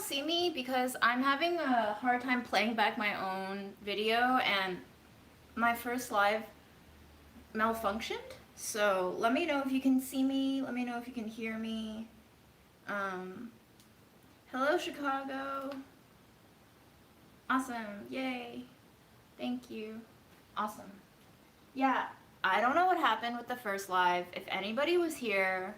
see me because I'm having a hard time playing back my own video and my first live malfunctioned. So let me know if you can see me. Let me know if you can hear me. Um, Hello, Chicago. Awesome. Yay. Thank you. Awesome. Yeah, I don't know what happened with the first live. If anybody was here,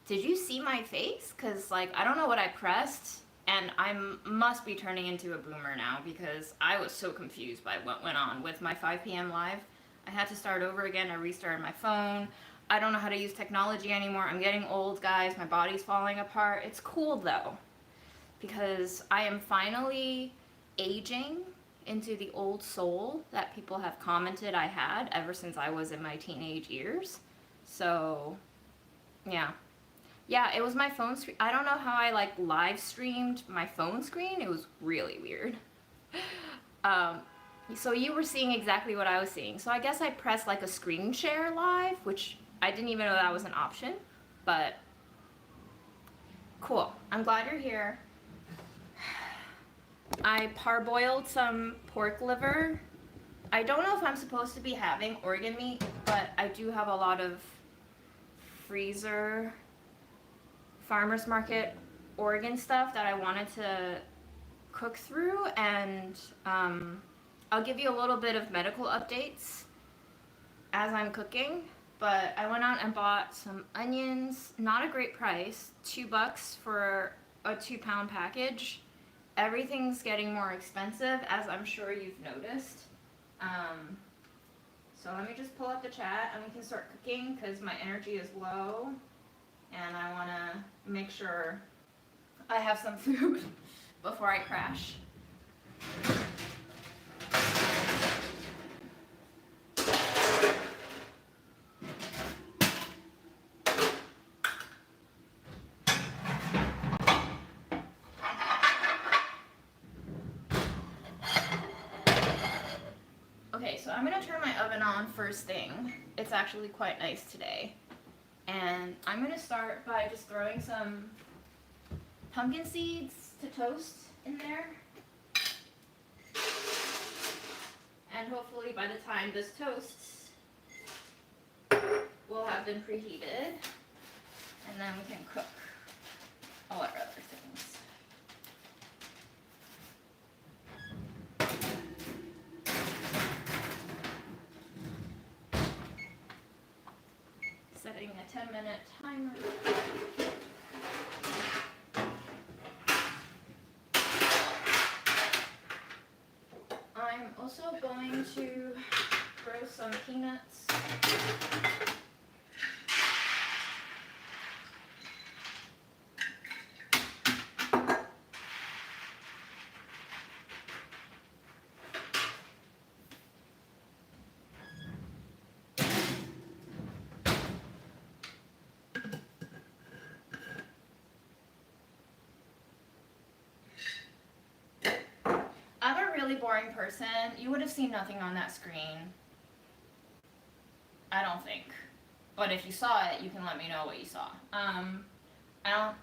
did you see my face? Because, like, I don't know what I pressed, and I must be turning into a boomer now because I was so confused by what went on with my 5 p.m. live. I had to start over again. I restarted my phone. I don't know how to use technology anymore. I'm getting old, guys. My body's falling apart. It's cool, though, because I am finally aging into the old soul that people have commented I had ever since I was in my teenage years. So, yeah. Yeah, it was my phone screen. I don't know how I like live streamed my phone screen. It was really weird. Um, so you were seeing exactly what I was seeing. So I guess I pressed like a screen share live, which I didn't even know that was an option. But cool. I'm glad you're here. I parboiled some pork liver. I don't know if I'm supposed to be having organ meat, but I do have a lot of freezer farmers market organ stuff that I wanted to cook through, and I'll give you a little bit of medical updates as I'm cooking. But I went out and bought some onions, not a great price, $2 for a 2-pound package. Everything's getting more expensive, as I'm sure you've noticed. So let me just pull up the chat and we can start cooking because my energy is low and I want to make sure I have some food before I crash. Okay, so I'm going to turn my oven on first thing. It's actually quite nice today. And I'm going to start by just throwing some pumpkin seeds to toast in there. And hopefully by the time this toasts, we'll have been preheated. And then we can cook all our other things. Setting a 10-minute timer. I'm also going to throw some peanuts. I'm a really boring person. You would have seen nothing on that screen. I don't think. But if you saw it, you can let me know what you saw. I don't...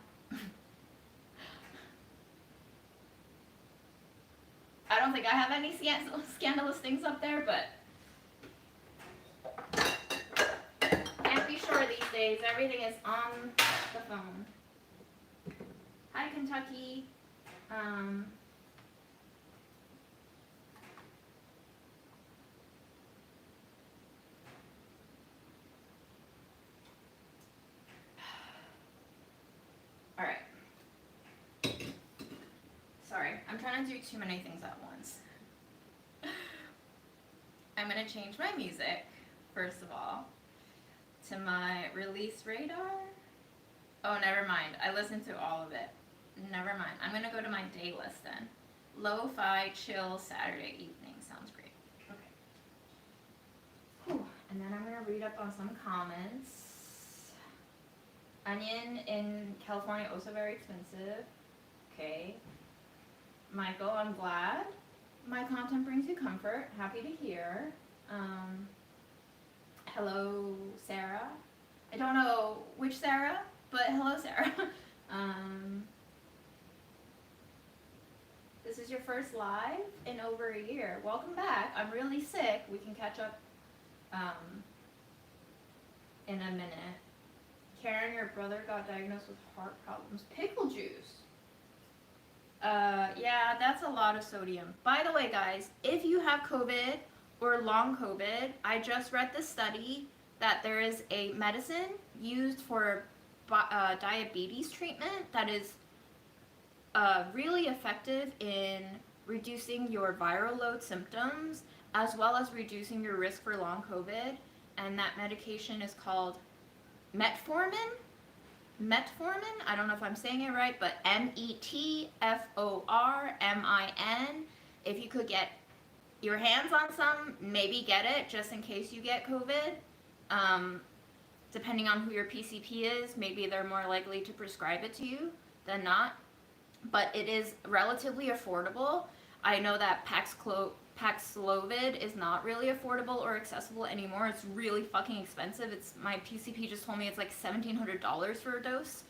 I don't think I have any scandalous things up there, but... Can't be sure these days. Everything is on the phone. Hi, Kentucky. Alright. Sorry, I'm trying to do too many things at once. I'm going to change my music, first of all, to my release radar. Oh, never mind. I listened to all of it. Never mind. I'm going to go to my day list then. Lo-fi chill Saturday evening. Sounds great. Okay. Whew. And then I'm going to read up on some comments. Onion in California, also very expensive. Okay. Michael, I'm glad my content brings you comfort. Happy to hear. Hello, Sarah. I don't know which Sarah, but hello, Sarah. your first live in over a year. Welcome back. I'm really sick. We can catch up in a minute. Karen, your brother got diagnosed with heart problems. Pickle juice. Yeah, that's a lot of sodium. By the way, guys, if you have COVID or long COVID, I just read the study that there is a medicine used for diabetes treatment that is really effective in reducing your viral load symptoms as well as reducing your risk for long COVID. And that medication is called metformin. I don't know if I'm saying it right, but METFORMIN. If you could get your hands on some, maybe get it just in case you get COVID. Depending on who your PCP is, maybe they're more likely to prescribe it to you than not. But it is relatively affordable. I know that Paxlovid is not really affordable or accessible anymore. It's really fucking expensive. My PCP just told me it's like $1,700 for a dose.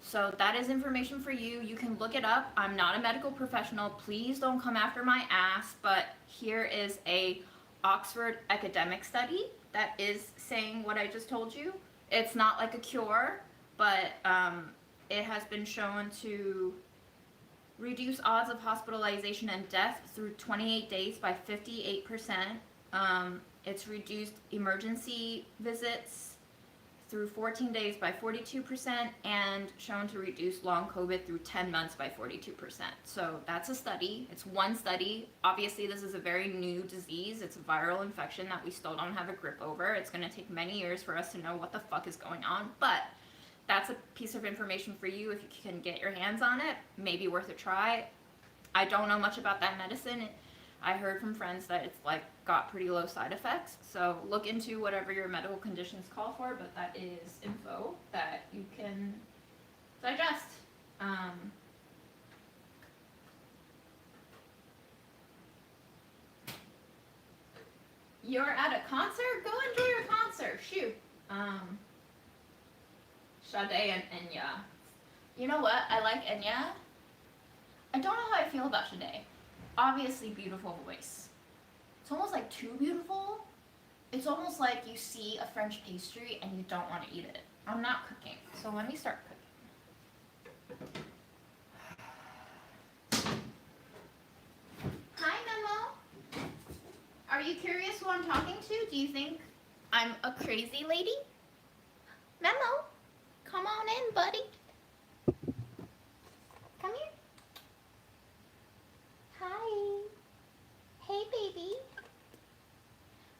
So that is information for you. You can look it up. I'm not a medical professional. Please don't come after my ass. But here is a Oxford academic study that is saying what I just told you. It's not like a cure, but it has been shown to reduce odds of hospitalization and death through 28 days by 58%. It's reduced emergency visits through 14 days by 42% and shown to reduce long COVID through 10 months by 42%. So that's a study. It's one study. Obviously, this is a very new disease. It's a viral infection that we still don't have a grip over. It's going to take many years for us to know what the fuck is going on. But that's a piece of information for you if you can get your hands on it. Maybe worth a try. I don't know much about that medicine. I heard from friends that it's like got pretty low side effects. So look into whatever your medical conditions call for, but that is info that you can digest. You're at a concert? Go enjoy your concert. Shoot. Sade and Enya. You know what? I like Enya. I don't know how I feel about Sade. Obviously beautiful voice. It's almost like too beautiful. It's almost like you see a French pastry and you don't want to eat it. I'm not cooking, so let me start cooking. Hi, Memo. Are you curious who I'm talking to? Do you think I'm a crazy lady? Memo, come on in, buddy. Come here. Hi. Hey, baby.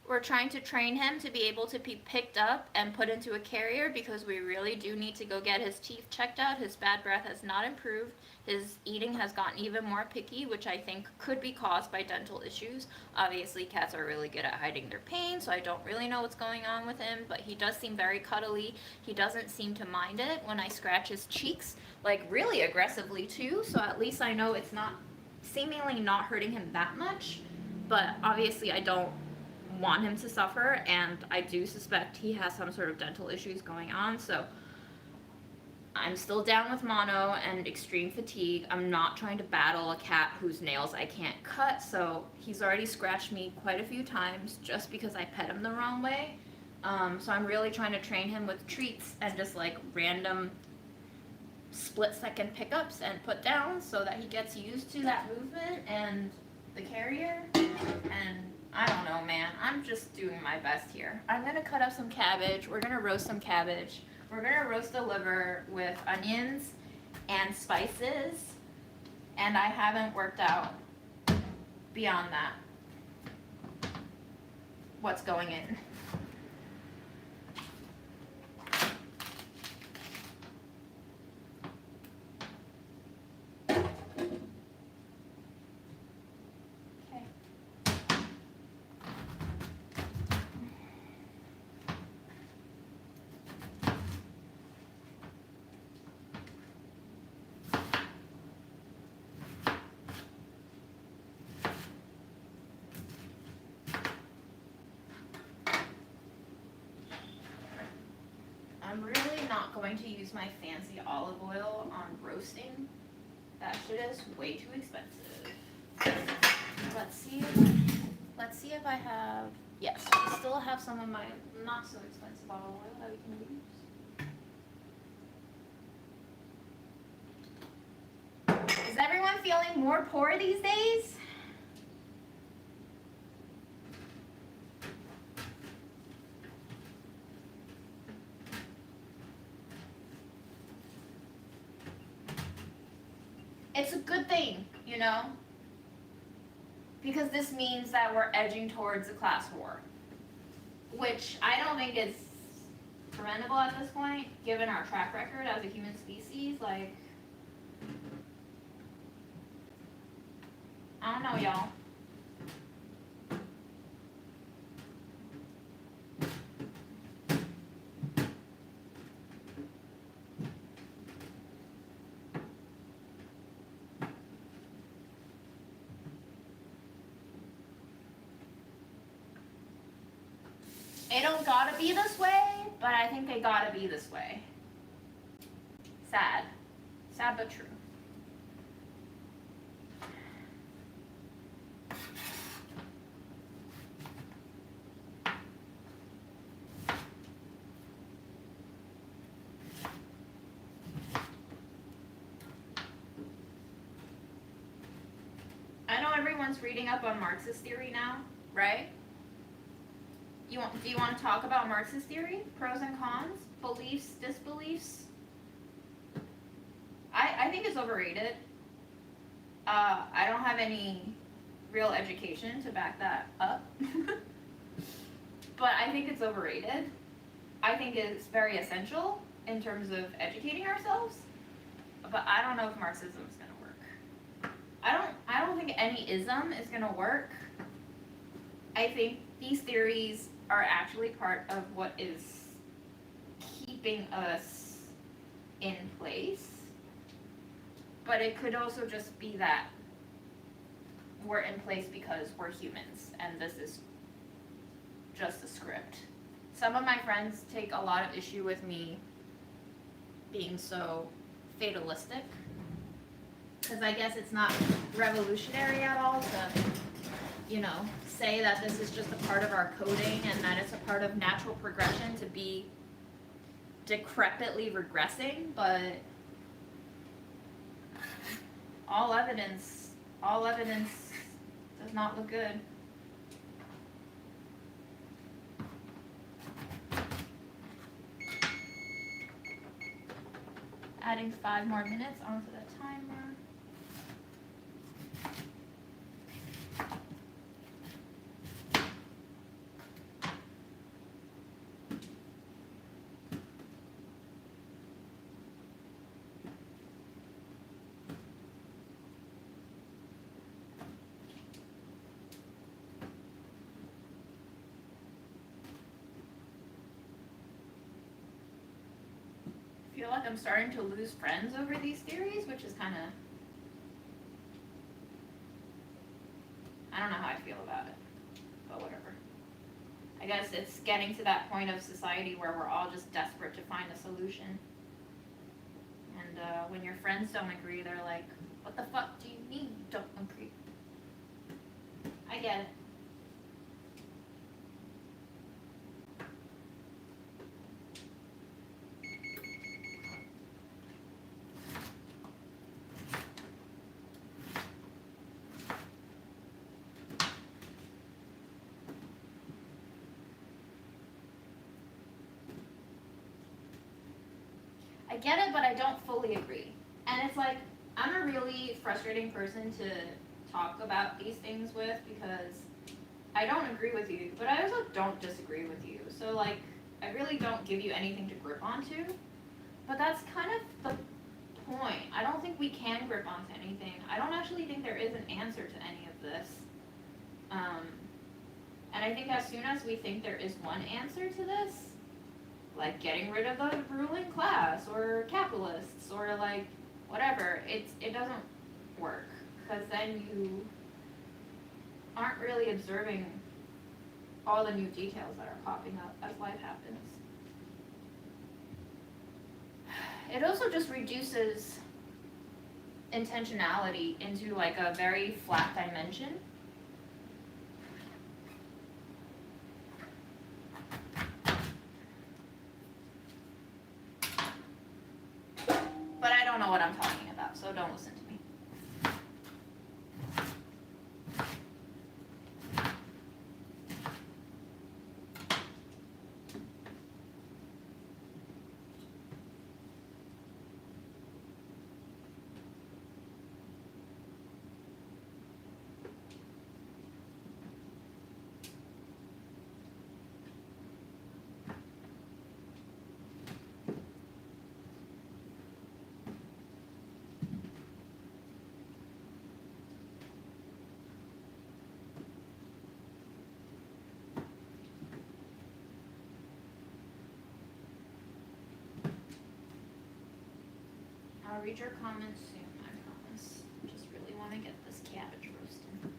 We're trying to train him to be able to be picked up and put into a carrier because we really do need to go get his teeth checked out. His bad breath has not improved. His eating has gotten even more picky, which I think could be caused by dental issues. Obviously, cats are really good at hiding their pain, so I don't really know what's going on with him, but he does seem very cuddly. He doesn't seem to mind it when I scratch his cheeks, like really aggressively too, so at least I know it's not seemingly not hurting him that much. But obviously I don't want him to suffer, and I do suspect he has some sort of dental issues going on, so I'm still down with mono and extreme fatigue. I'm not trying to battle a cat whose nails I can't cut, so he's already scratched me quite a few times just because I pet him the wrong way. So I'm really trying to train him with treats and just like random split-second pickups and put downs so that he gets used to that movement and the carrier. And I don't know, man. I'm just doing my best here. I'm gonna cut up some cabbage. We're gonna roast some cabbage. We're gonna roast the liver with onions and spices. And I haven't worked out beyond that what's going in. I'm really not going to use my fancy olive oil on roasting. That shit is way too expensive. Let's see if I have, yes, I still have some of my not so expensive olive oil that we can use. Is everyone feeling more poor these days? It's a good thing, you know? Because this means that we're edging towards a class war, which I don't think is preventable at this point, given our track record as a human species. Like, I don't know, y'all. It don't gotta be this way, but I think they gotta be this way. Sad. Sad but true. I know everyone's reading up on Marxist theory now, right? Do you want to talk about Marxist theory? Pros and cons? Beliefs, disbeliefs? I think it's overrated. I don't have any real education to back that up. But I think it's overrated. I think it's very essential in terms of educating ourselves. But I don't know if Marxism is going to work. I don't think any ism is going to work. I think these theories are actually part of what is keeping us in place. But it could also just be that we're in place because we're humans and this is just a script. Some of my friends take a lot of issue with me being so fatalistic, because I guess it's not revolutionary at all to, you know, say that this is just a part of our coding and that it's a part of natural progression to be decrepitly regressing, but all evidence does not look good. Adding 5 more minutes onto the timer. I feel like I'm starting to lose friends over these theories, which is kind of, I don't know how I feel about it, but whatever. I guess it's getting to that point of society where we're all just desperate to find a solution. And when your friends don't agree, they're like, what the fuck do you mean you don't agree? I get it. I get it, but I don't fully agree. And it's like, I'm a really frustrating person to talk about these things with because I don't agree with you, but I also don't disagree with you. So like, I really don't give you anything to grip onto. But that's kind of the point. I don't think we can grip onto anything. I don't actually think there is an answer to any of this. And I think as soon as we think there is one answer to this, like getting rid of the ruling class or capitalists or like whatever, it doesn't work, because then you aren't really observing all the new details that are popping up as life happens. It also just reduces intentionality into like a very flat dimension. But I don't know what I'm talking about, so don't listen to me. I'll read your comments soon, I promise. Just really want to get this cabbage roasting.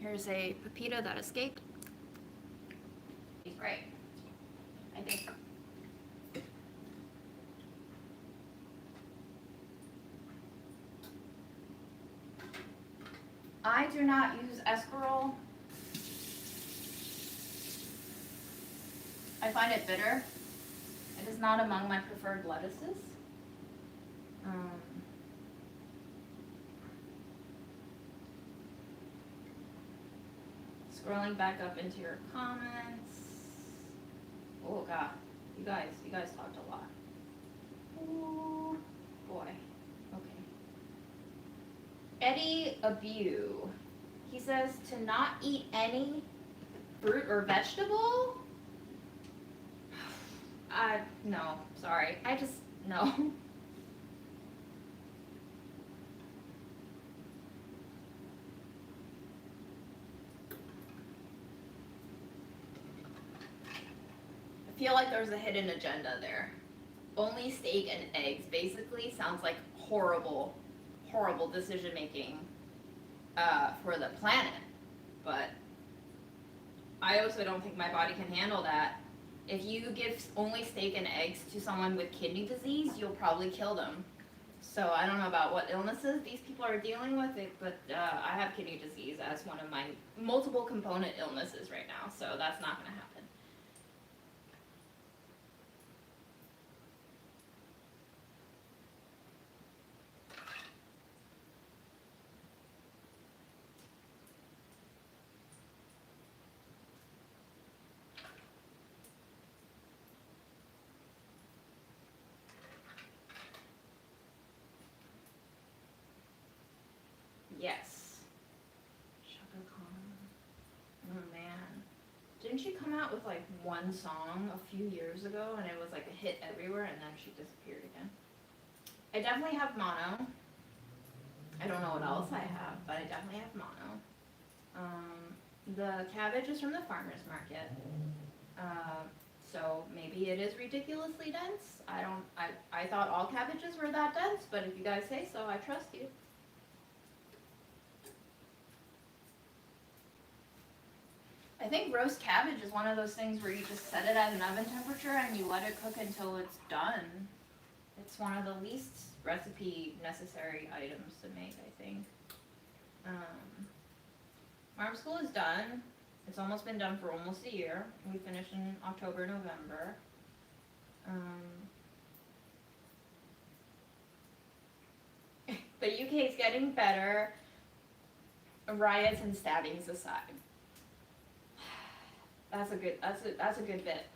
Here's a pepita that escaped. He's right. I think. I do not use escarole. I find it bitter. It is not among my preferred lettuces. Scrolling back up into your comments. Oh God, you guys talked a lot. Oh boy. Okay. Eddie Abu. He says to not eat any fruit or vegetable. No, sorry. I just no. I feel like there's a hidden agenda there. Only steak and eggs basically sounds like horrible decision making for the planet. But I also don't think my body can handle that. If you give only steak and eggs to someone with kidney disease, you'll probably kill them. So I don't know about what illnesses these people are dealing with, but I have kidney disease as one of my multiple component illnesses right now, so that's not going to happen. Yes. Shaka Khan. Oh man. Didn't she come out with like one song a few years ago and it was like a hit everywhere and then she disappeared again? I definitely have mono. I don't know what else I have, but I definitely have mono. The cabbage is from the farmer's market. So maybe it is ridiculously dense. I thought all cabbages were that dense, but if you guys say so, I trust you. I think roast cabbage is one of those things where you just set it at an oven temperature and you let it cook until it's done. It's one of the least recipe necessary items to make, I think. Farm school is done. It's almost been done for almost a year. We finished in October, November. The UK is getting better, riots and stabbings aside. That's a good bit.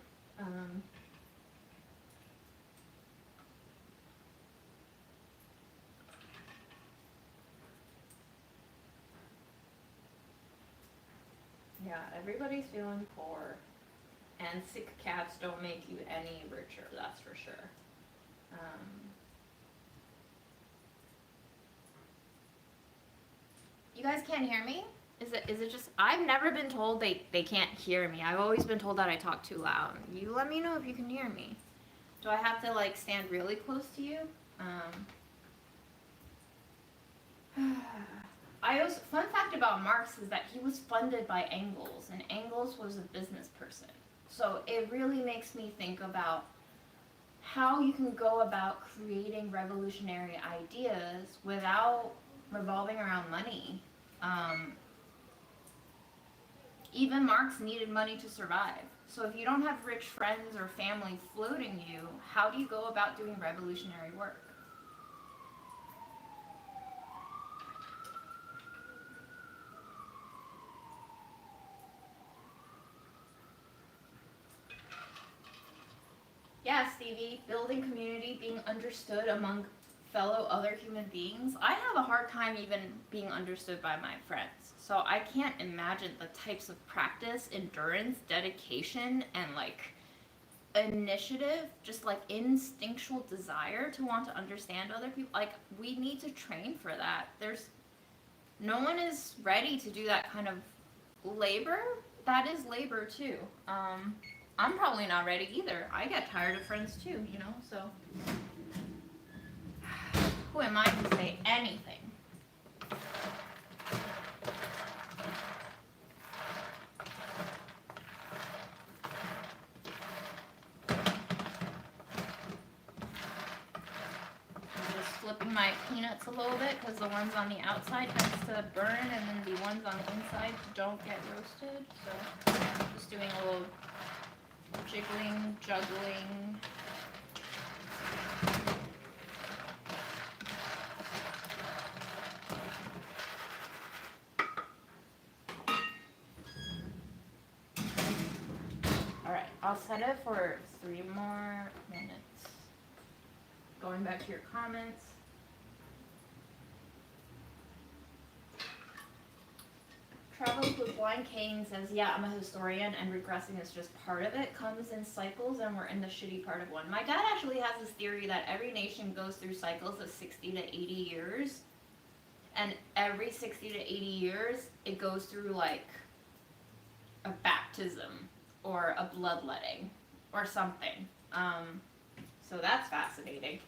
Yeah, everybody's feeling poor, and sick cats don't make you any richer. That's for sure. You guys can't hear me? Is it just, I've never been told they can't hear me. I've always been told that I talk too loud. You let me know if you can hear me. Do I have to like stand really close to you? Fun fact about Marx is that he was funded by Engels, and Engels was a business person. So it really makes me think about how you can go about creating revolutionary ideas without revolving around money. Even Marx needed money to survive. So if you don't have rich friends or family floating you, how do you go about doing revolutionary work? Yeah, Stevie, building community, being understood among fellow other human beings. I have a hard time even being understood by my friends. So I can't imagine the types of practice, endurance, dedication, and like initiative, just like instinctual desire to want to understand other people. Like we need to train for that. No one is ready to do that kind of labor. That is labor too. I'm probably not ready either. I get tired of friends too, so who am I to say anything? melts a little bit because the ones on the outside tends to burn and then the ones on the inside don't get roasted. So just doing a little jiggling, juggling. Alright, I'll set it for 3 more minutes. Going back to your comments. Travels with Blind King says, yeah, I'm a historian and regressing is just part of it. Comes in cycles and we're in the shitty part of one. My dad actually has this theory that every nation goes through cycles of 60 to 80 years. And every 60 to 80 years, it goes through like a baptism or a bloodletting or something. So that's fascinating.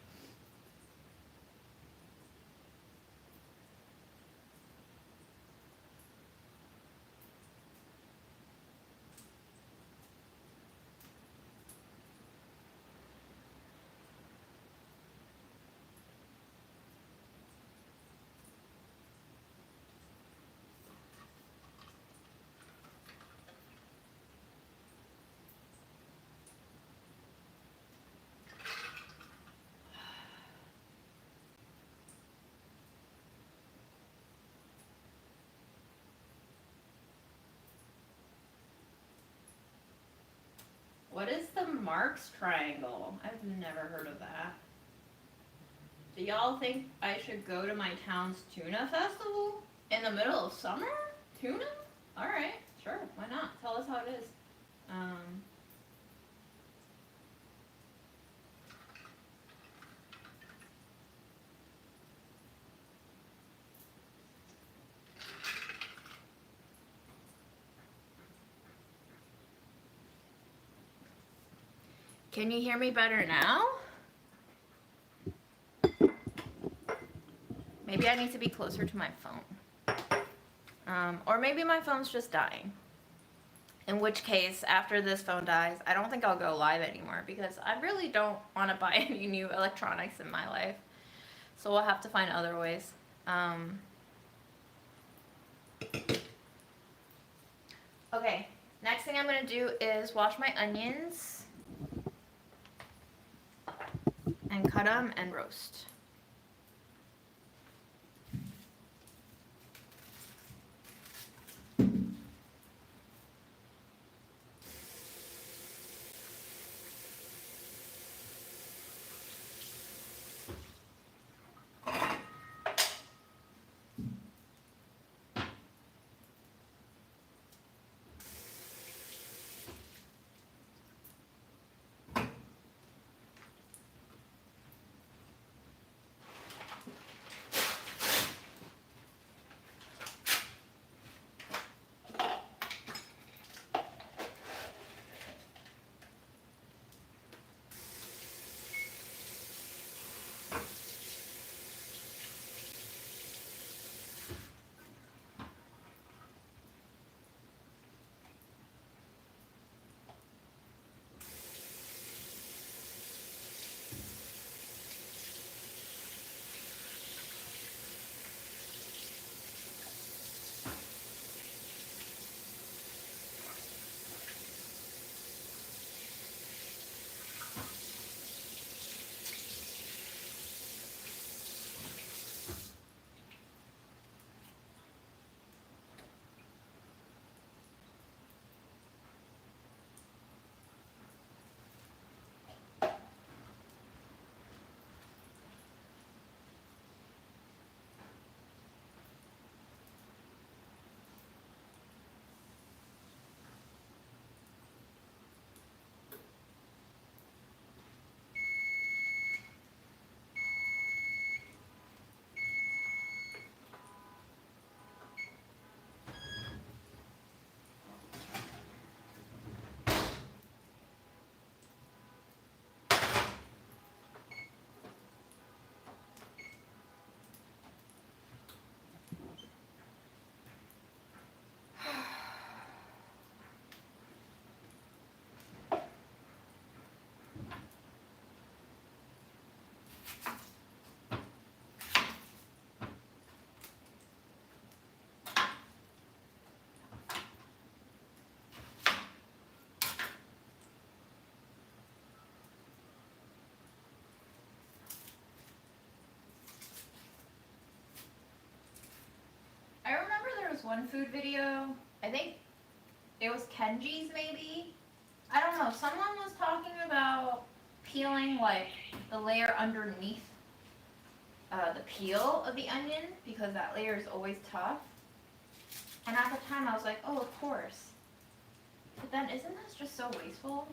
What is the Marx Triangle? I've never heard of that. Do y'all think I should go to my town's tuna festival in the middle of summer? Tuna? Alright, sure, why not? Tell us how it is. Can you hear me better now? Maybe I need to be closer to my phone. Or maybe my phone's just dying. In which case, after this phone dies, I don't think I'll go live anymore because I really don't want to buy any new electronics in my life. So we'll have to find other ways. Okay, next thing I'm going to do is wash my onions and cut them and roast. one food video. I think it was Kenji's maybe. I don't know. Someone was talking about peeling like the layer underneath the peel of the onion because that layer is always tough. And at the time I was like, oh, of course. But then isn't this just so wasteful?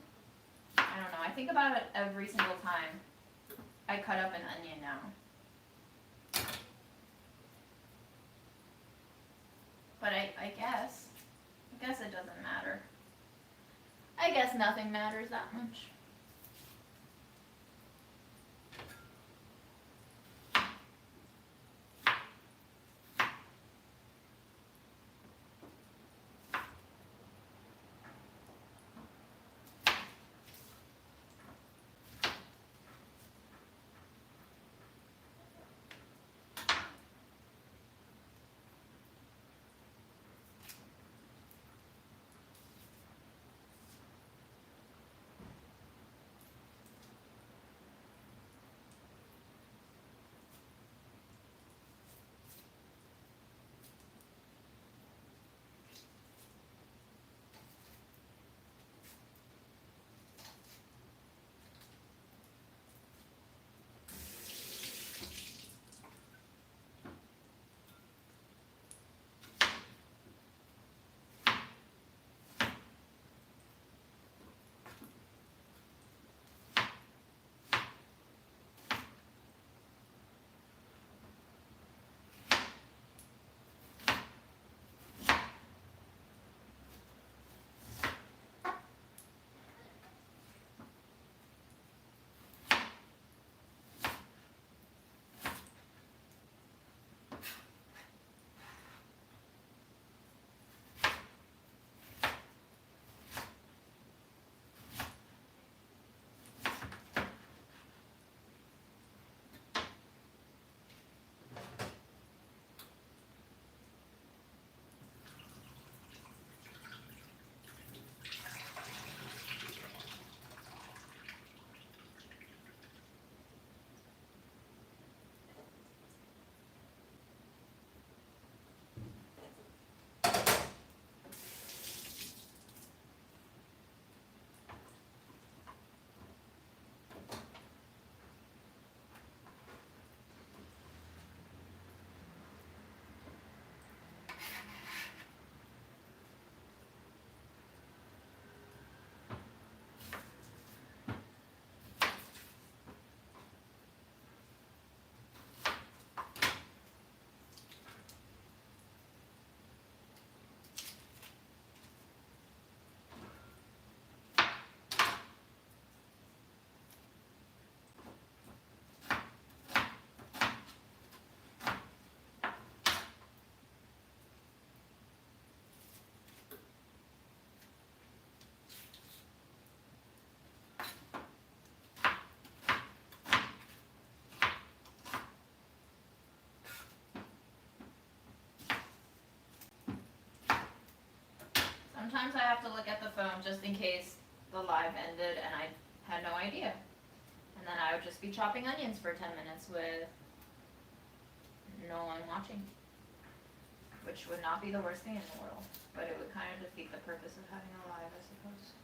I don't know. I think about it every single time I cut up an onion now. But I guess it doesn't matter. I guess nothing matters that much. Sometimes I have to look at the phone just in case the live ended and I had no idea. And then I would just be chopping onions for 10 minutes with no one watching. Which would not be the worst thing in the world, but it would kind of defeat the purpose of having a live, I suppose.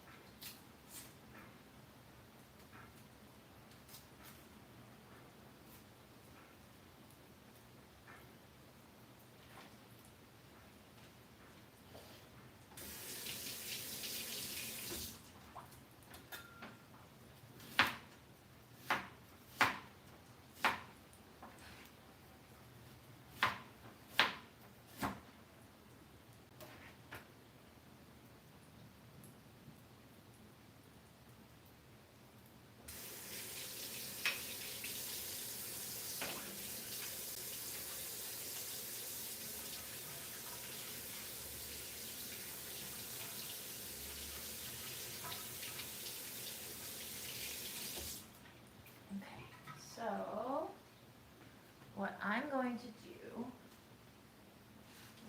So, what I'm going to do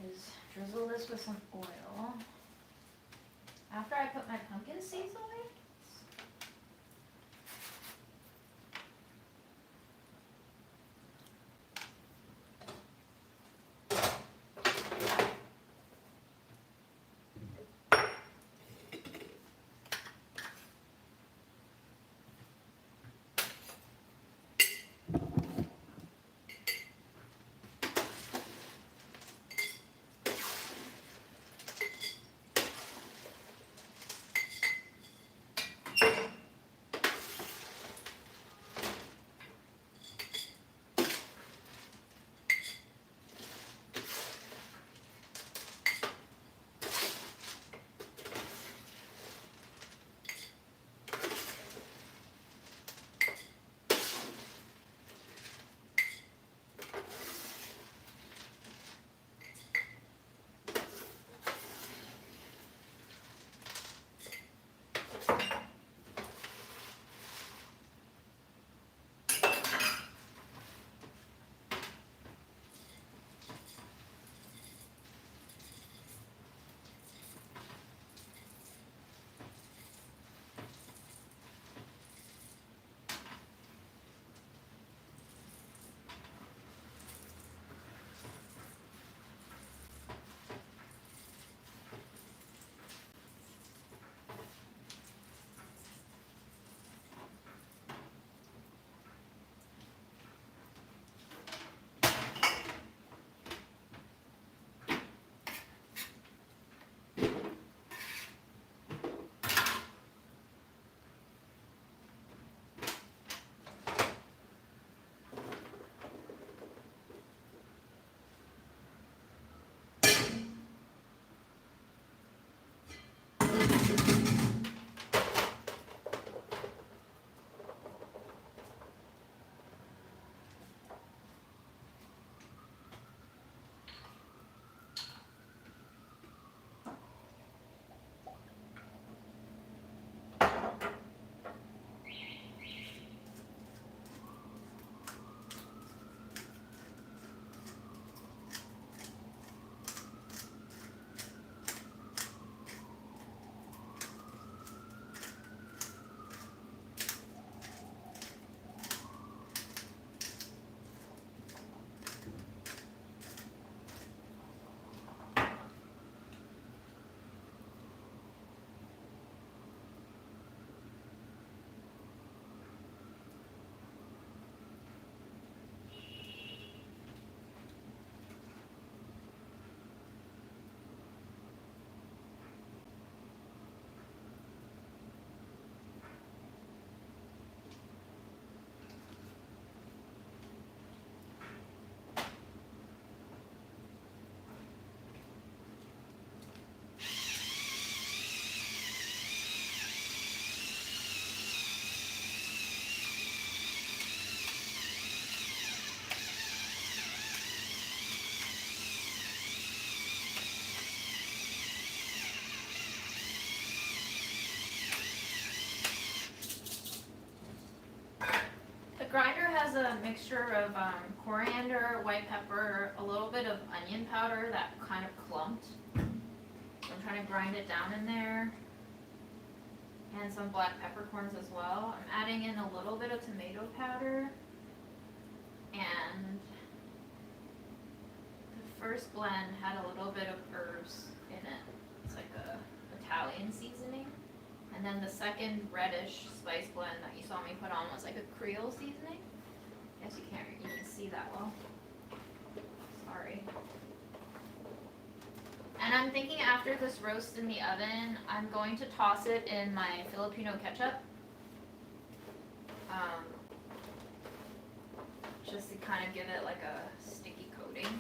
is drizzle this with some oil. After I put my pumpkin seeds away, mixture of coriander, white pepper, a little bit of onion powder that kind of clumped. So I'm trying to grind it down in there. And some black peppercorns as well. I'm adding in a little bit of tomato powder. And the first blend had a little bit of herbs in it. It's like a Italian seasoning. And then the second reddish spice blend that you saw me put on was like a Creole seasoning. Guess you can't see that well. Sorry. And I'm thinking after this roast in the oven, I'm going to toss it in my Filipino ketchup. Just to kind of give it like a sticky coating.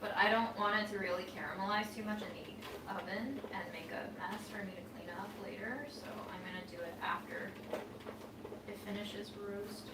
But I don't want it to really caramelize too much in the oven and make a mess for me to clean up later. So I'm going to do it after it finishes roasting.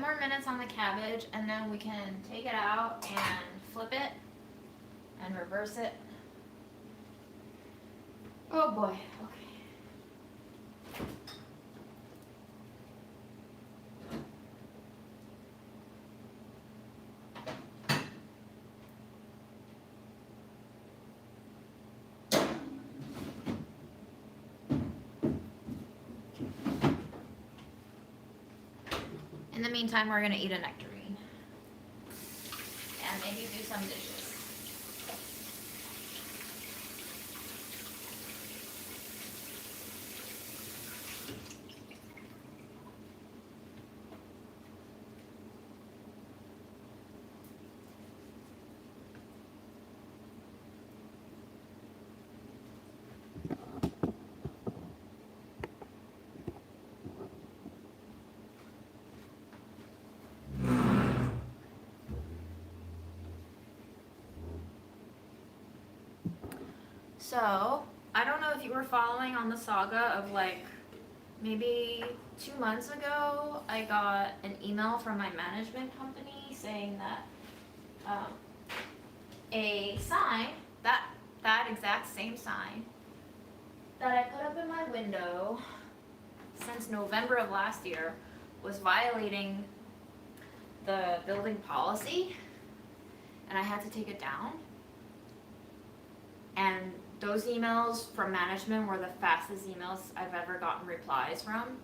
More minutes on the cabbage, and then we can take it out and flip it and reverse it. Oh boy, okay. In the meantime, we're going to eat a nectarine and maybe do some dishes. So, I don't know if you were following on the saga of like maybe 2 months ago, I got an email from my management company saying that a sign, that exact same sign that I put up in my window since November of last year was violating the building policy, and I had to take it down. And those emails from management were the fastest emails I've ever gotten replies from.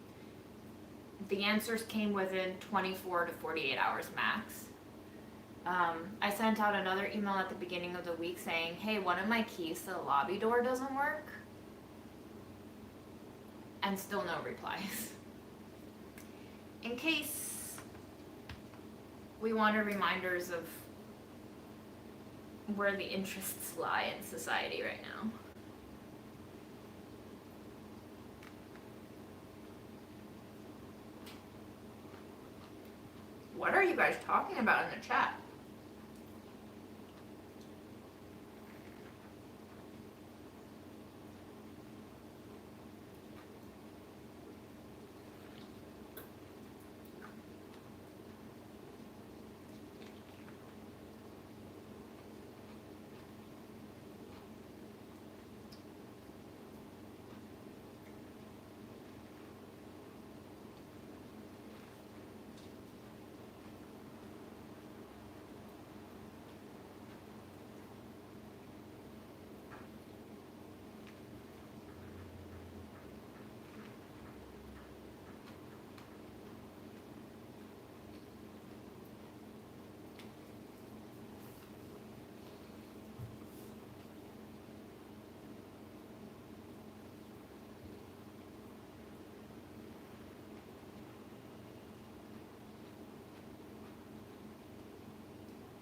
The answers came within 24 to 48 hours max. I sent out another email at the beginning of the week saying, hey, one of my keys to the lobby door doesn't work. And still no replies. In case we wanted reminders of where the interests lie in society right now. guys talking about in the chat?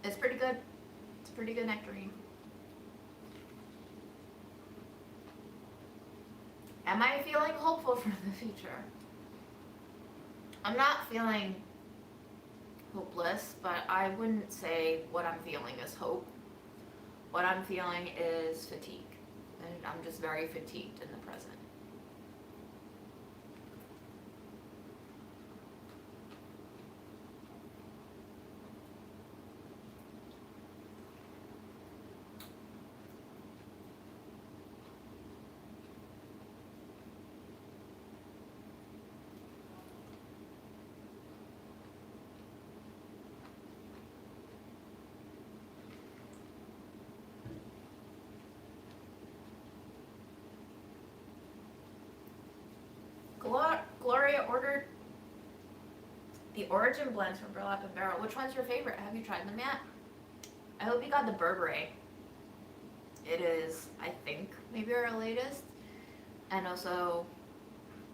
It's pretty good. It's pretty good nectarine. Am I feeling hopeful for the future? I'm not feeling hopeless, but I wouldn't say what I'm feeling is hope. What I'm feeling is fatigue. And I'm just very fatigued in the present. Gloria ordered the origin blends from Burlap and Barrel. Which one's your favorite? Have you tried them yet? I hope you got the Burberry. It is, I think, maybe our latest. And also,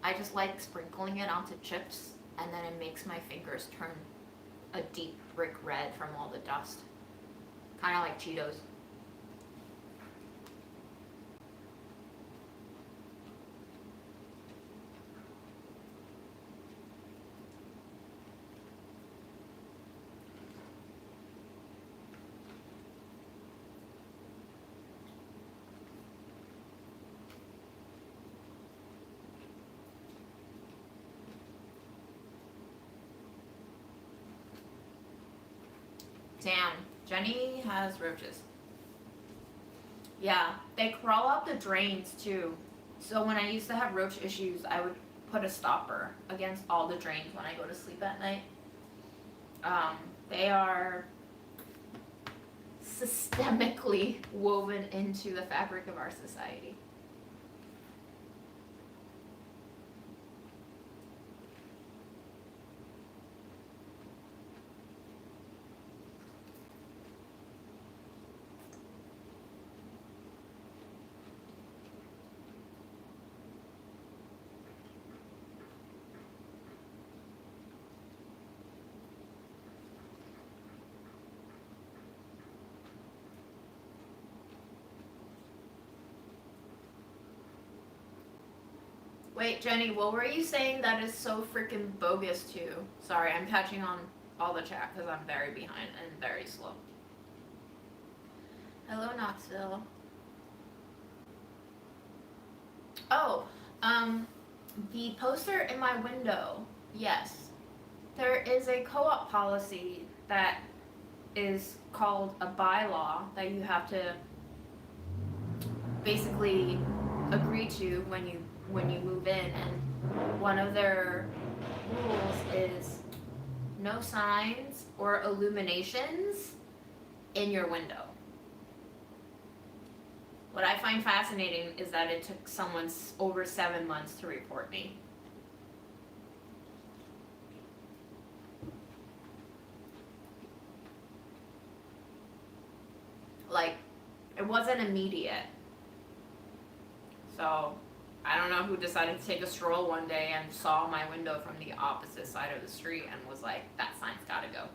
I just like sprinkling it onto chips, and then it makes my fingers turn a deep brick red from all the dust. Kind of like Cheetos. Damn, Jenny has roaches. Yeah, they crawl up the drains too. So when I used to have roach issues, I would put a stopper against all the drains when I go to sleep at night. They are systemically woven into the fabric of our society. Wait, Jenny, what were you saying that is so freaking bogus too? Sorry, I'm catching on all the chat because I'm very behind and very slow. Hello, Knoxville. Oh, the poster in my window, yes. There is a co-op policy that is called a bylaw that you have to basically agree to when you move in, and one of their rules is no signs or illuminations in your window. What I find fascinating is that it took someone over 7 months to report me. Like, it wasn't immediate. So, I don't know who decided to take a stroll one day and saw my window from the opposite side of the street and was like, that sign's gotta go.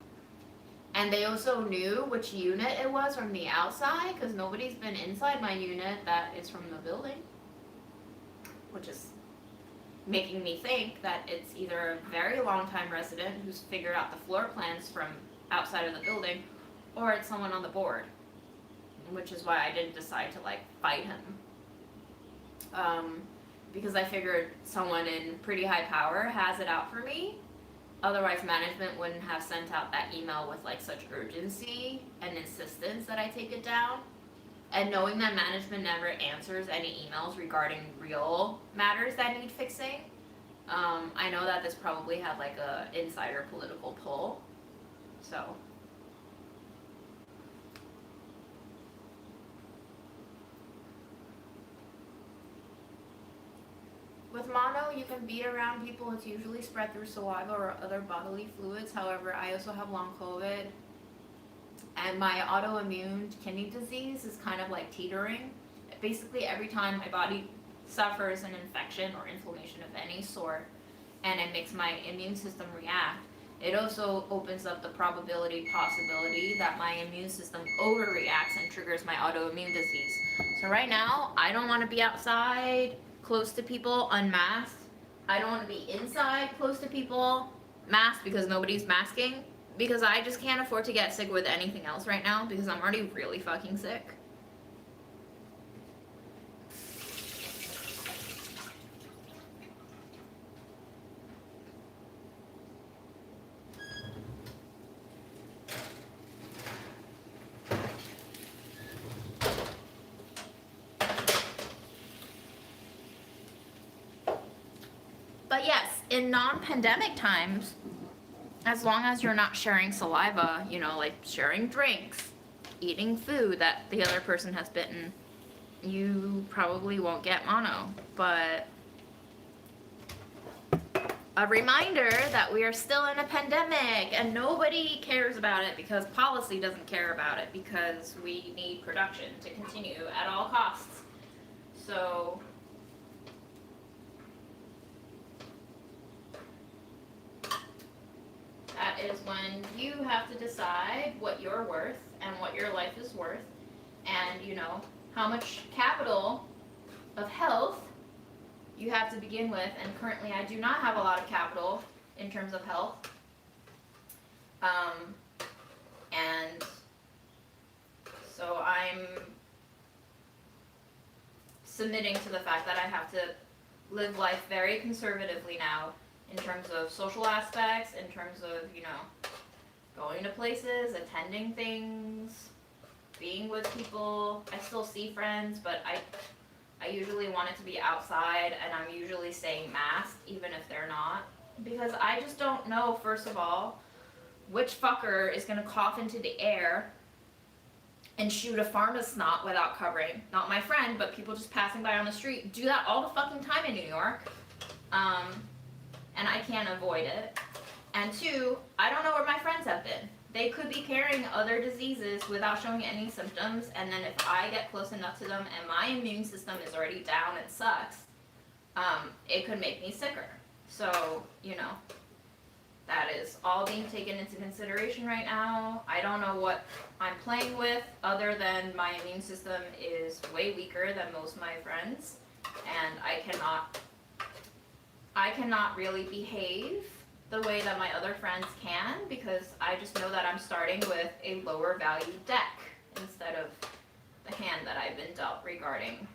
And they also knew which unit it was from the outside, because nobody's been inside my unit that is from the building. Which is making me think that it's either a very long time resident who's figured out the floor plans from outside of the building, or it's someone on the board, which is why I didn't decide to like fight him. Because I figured someone in pretty high power has it out for me. Otherwise, management wouldn't have sent out that email with like such urgency and insistence that I take it down. And knowing that management never answers any emails regarding real matters that need fixing, I know that this probably had like a insider political pull. So. With mono, you can beat around people. It's usually spread through saliva or other bodily fluids. However, I also have long COVID. And my autoimmune kidney disease is kind of like teetering. Basically, every time my body suffers an infection or inflammation of any sort, and it makes my immune system react, it also opens up the possibility that my immune system overreacts and triggers my autoimmune disease. So right now, I don't want to be outside close to people unmasked. I don't want to be inside close to people masked because nobody's masking. Because I just can't afford to get sick with anything else right now because I'm already really fucking sick. But yes, in non-pandemic times, as long as you're not sharing saliva, you know, like sharing drinks, eating food that the other person has bitten, you probably won't get mono. But a reminder that we are still in a pandemic and nobody cares about it because policy doesn't care about it because we need production to continue at all costs. So that is when you have to decide what you're worth and what your life is worth, and you know how much capital of health you have to begin with. And currently I do not have a lot of capital in terms of health, and so I'm submitting to the fact that I have to live life very conservatively now, in terms of social aspects, in terms of, you know, going to places, attending things, being with people. I still see friends, but I usually want it to be outside, and I'm usually staying masked, even if they're not. Because I just don't know, first of all, which fucker is gonna cough into the air and shoot a pharma snot without covering. Not my friend, but people just passing by on the street do that all the fucking time in New York. And I can't avoid it. And two, I don't know where my friends have been. They could be carrying other diseases without showing any symptoms, and then if I get close enough to them and my immune system is already down and sucks, it could make me sicker. So, you know, that is all being taken into consideration right now. I don't know what I'm playing with, other than my immune system is way weaker than most of my friends, and I cannot really behave the way that my other friends can, because I just know that I'm starting with a lower value deck instead of the hand that I've been dealt regarding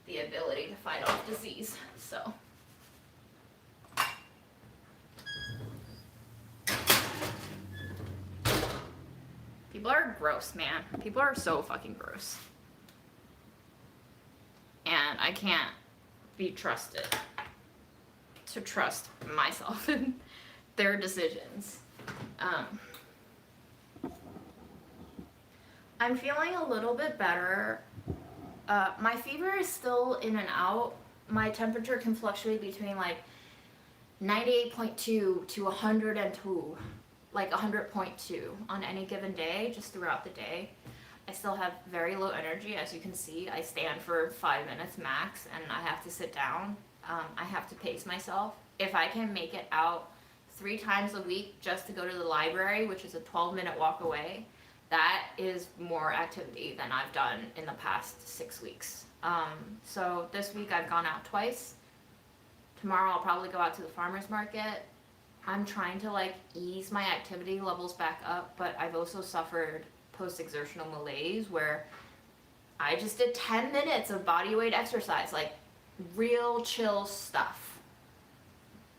the ability to fight off disease. So people are gross, man. People are so fucking gross. And I can't be trusted to trust myself and their decisions. I'm feeling a little bit better. My fever is still in and out. My temperature can fluctuate between like 98.2 to 102, like 100.2 on any given day, just throughout the day. I still have very low energy. As you can see, I stand for 5 minutes max and I have to sit down. I have to pace myself. If I can make it out 3 times a week just to go to the library, which is a 12-minute walk away, that is more activity than I've done in the past 6 weeks. So this week I've gone out twice. tomorrow I'll probably go out to the farmer's market. I'm trying to like ease my activity levels back up, but I've also suffered post-exertional malaise where I just did 10 minutes of body weight exercise, like real chill stuff.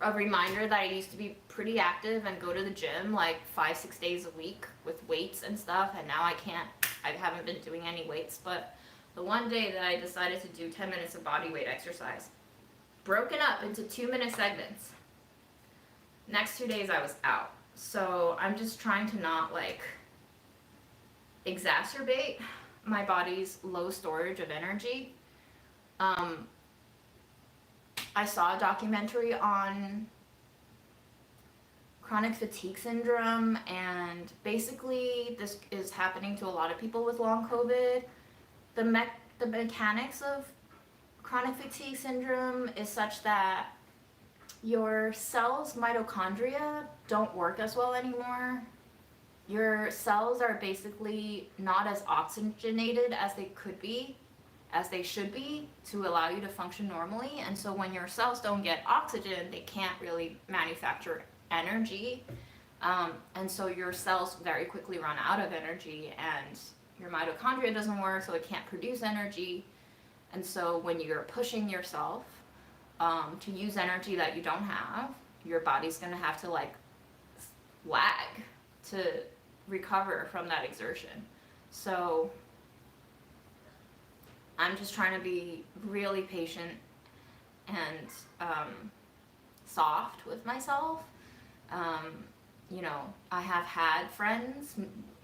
A reminder that I used to be pretty active and go to the gym like 5-6 days a week with weights and stuff, and now I can't. I haven't been doing any weights, but the one day that I decided to do 10 minutes of body weight exercise, broken up into 2-minute segments. Next 2 days I was out. So I'm just trying to not like exacerbate my body's low storage of energy. I saw a documentary on chronic fatigue syndrome, and basically this is happening to a lot of people with long COVID. The mechanics of chronic fatigue syndrome is such that your cells' mitochondria don't work as well anymore. Your cells are basically not as oxygenated as they could be, as they should be, to allow you to function normally. And so when your cells don't get oxygen, they can't really manufacture energy. And so your cells very quickly run out of energy, and your mitochondria doesn't work, so it can't produce energy. And so when you're pushing yourself to use energy that you don't have, your body's gonna have to like lag to recover from that exertion. So I'm just trying to be really patient and soft with myself. You know, I have had friends,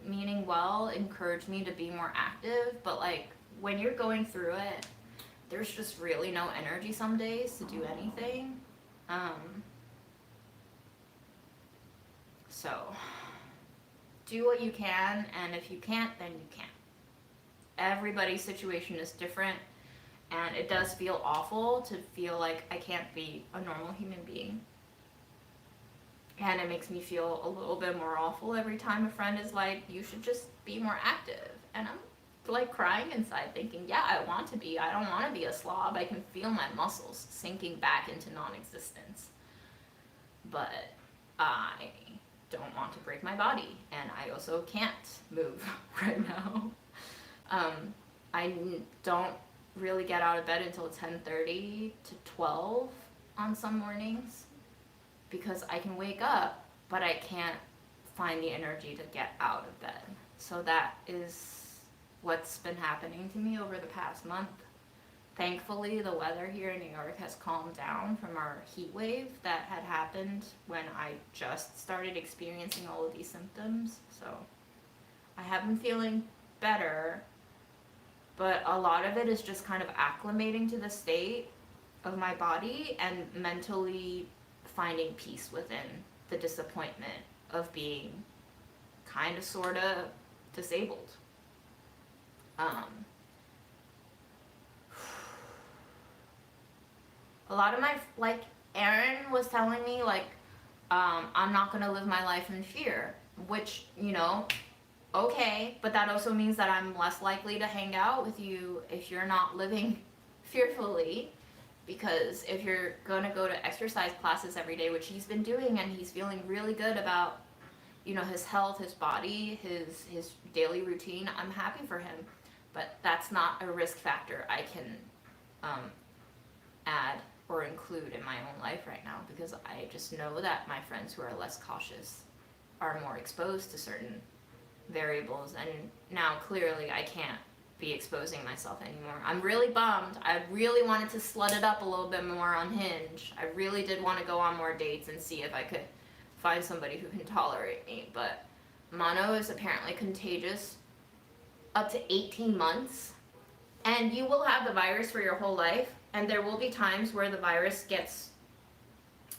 meaning well, encourage me to be more active, but like when you're going through it, there's just really no energy some days to do anything. So do what you can, and if you can't, then you can't. Everybody's situation is different, and it does feel awful to feel like I can't be a normal human being. And it makes me feel a little bit more awful every time a friend is like, you should just be more active. And I'm like crying inside thinking, yeah, I want to be. I don't want to be a slob. I can feel my muscles sinking back into non-existence. But I don't want to break my body, and I also can't move right now. I don't really get out of bed until 10:30 to 12 on some mornings, because I can wake up, but I can't find the energy to get out of bed. So that is what's been happening to me over the past month. Thankfully, the weather here in New York has calmed down from our heat wave that had happened when I just started experiencing all of these symptoms. So I have been feeling better, but a lot of it is just kind of acclimating to the state of my body and mentally finding peace within the disappointment of being kind of sort of disabled. A lot of my, like, Aaron was telling me, like, I'm not gonna live my life in fear, which, you know, okay, but that also means that I'm less likely to hang out with you if you're not living fearfully. Because if you're gonna go to exercise classes every day, which he's been doing, and he's feeling really good about, you know, his health, his body, his daily routine, I'm happy for him. But that's not a risk factor I can add or include in my own life right now, because I just know that my friends who are less cautious are more exposed to certain variables, and now clearly I can't be exposing myself anymore. I'm really bummed. I really wanted to slut it up a little bit more on Hinge. I really did want to go on more dates and see if I could find somebody who can tolerate me, but mono is apparently contagious up to 18 months, and you will have the virus for your whole life, and there will be times where the virus gets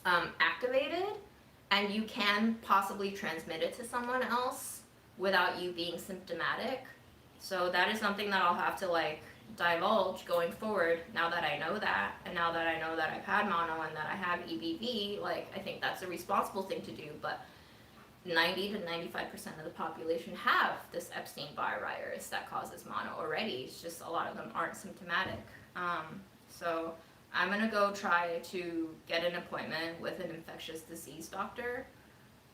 activated, and you can possibly transmit it to someone else without you being symptomatic. So that is something that I'll have to like divulge going forward, now that I know that, and now that I know that I've had mono and that I have EBV. Like, I think that's a responsible thing to do, but 90 to 95% of the population have this Epstein-Barr virus that causes mono already. It's just a lot of them aren't symptomatic. So I'm gonna go try to get an appointment with an infectious disease doctor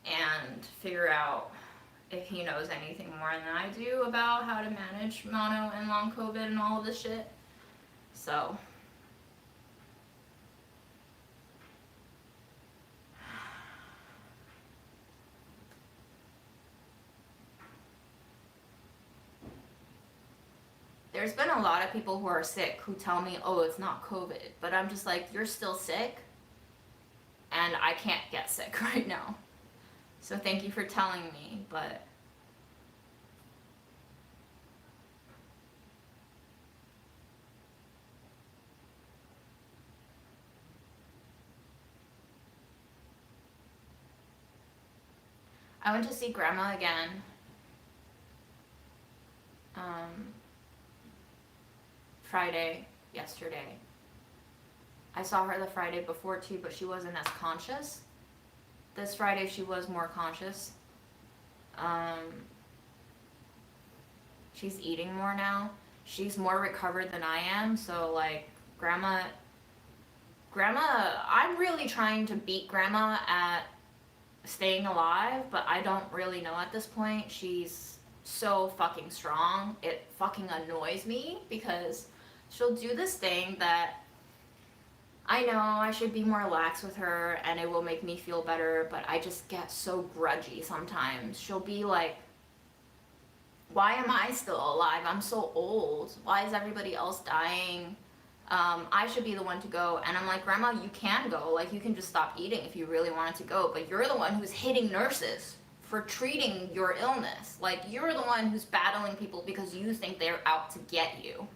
and figure out if he knows anything more than I do about how to manage mono and long COVID and all of this shit. So, there's been a lot of people who are sick who tell me, oh, it's not COVID. But I'm just like, you're still sick, and I can't get sick right now. So thank you for telling me, but I went to see Grandma again. Friday, yesterday. I saw her the Friday before too, but she wasn't as conscious. This Friday she was more conscious. She's eating more now. She's more recovered than I am, so like Grandma, I'm really trying to beat Grandma at staying alive, but I don't really know at this point. She's so fucking strong. It fucking annoys me because she'll do this thing that I know I should be more lax with her and it will make me feel better, but I just get so grudgy sometimes. She'll be like, why am I still alive? I'm so old. Why is everybody else dying? I should be the one to go. And I'm like, Grandma, you can go. Like, you can just stop eating if you really wanted to go. But you're the one who's hitting nurses for treating your illness. Like, you're the one who's battling people because you think they're out to get you.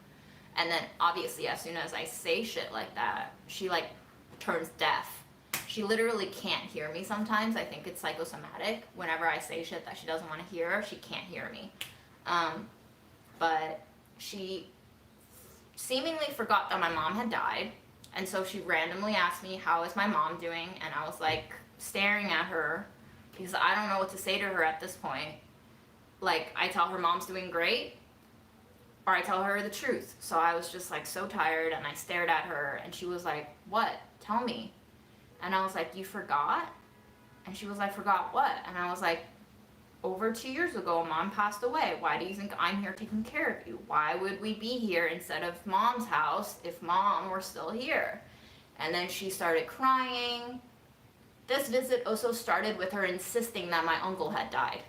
And then, obviously, as soon as I say shit like that, she, like, turns deaf. She literally can't hear me sometimes. I think it's psychosomatic. Whenever I say shit that she doesn't want to hear, she can't hear me. But she seemingly forgot that my mom had died, and so she randomly asked me, how is my mom doing? And I was like staring at her because I don't know what to say to her at this point. Like, I tell her mom's doing great, or I tell her the truth. So I was just like so tired, and I stared at her, and she was like, what? Tell me. And I was like, you forgot? And she was like, forgot what? And I was like, over 2 years ago, Mom passed away. Why do you think I'm here taking care of you? Why would we be here instead of Mom's house if Mom were still here? And then she started crying. This visit also started with her insisting that my uncle had died.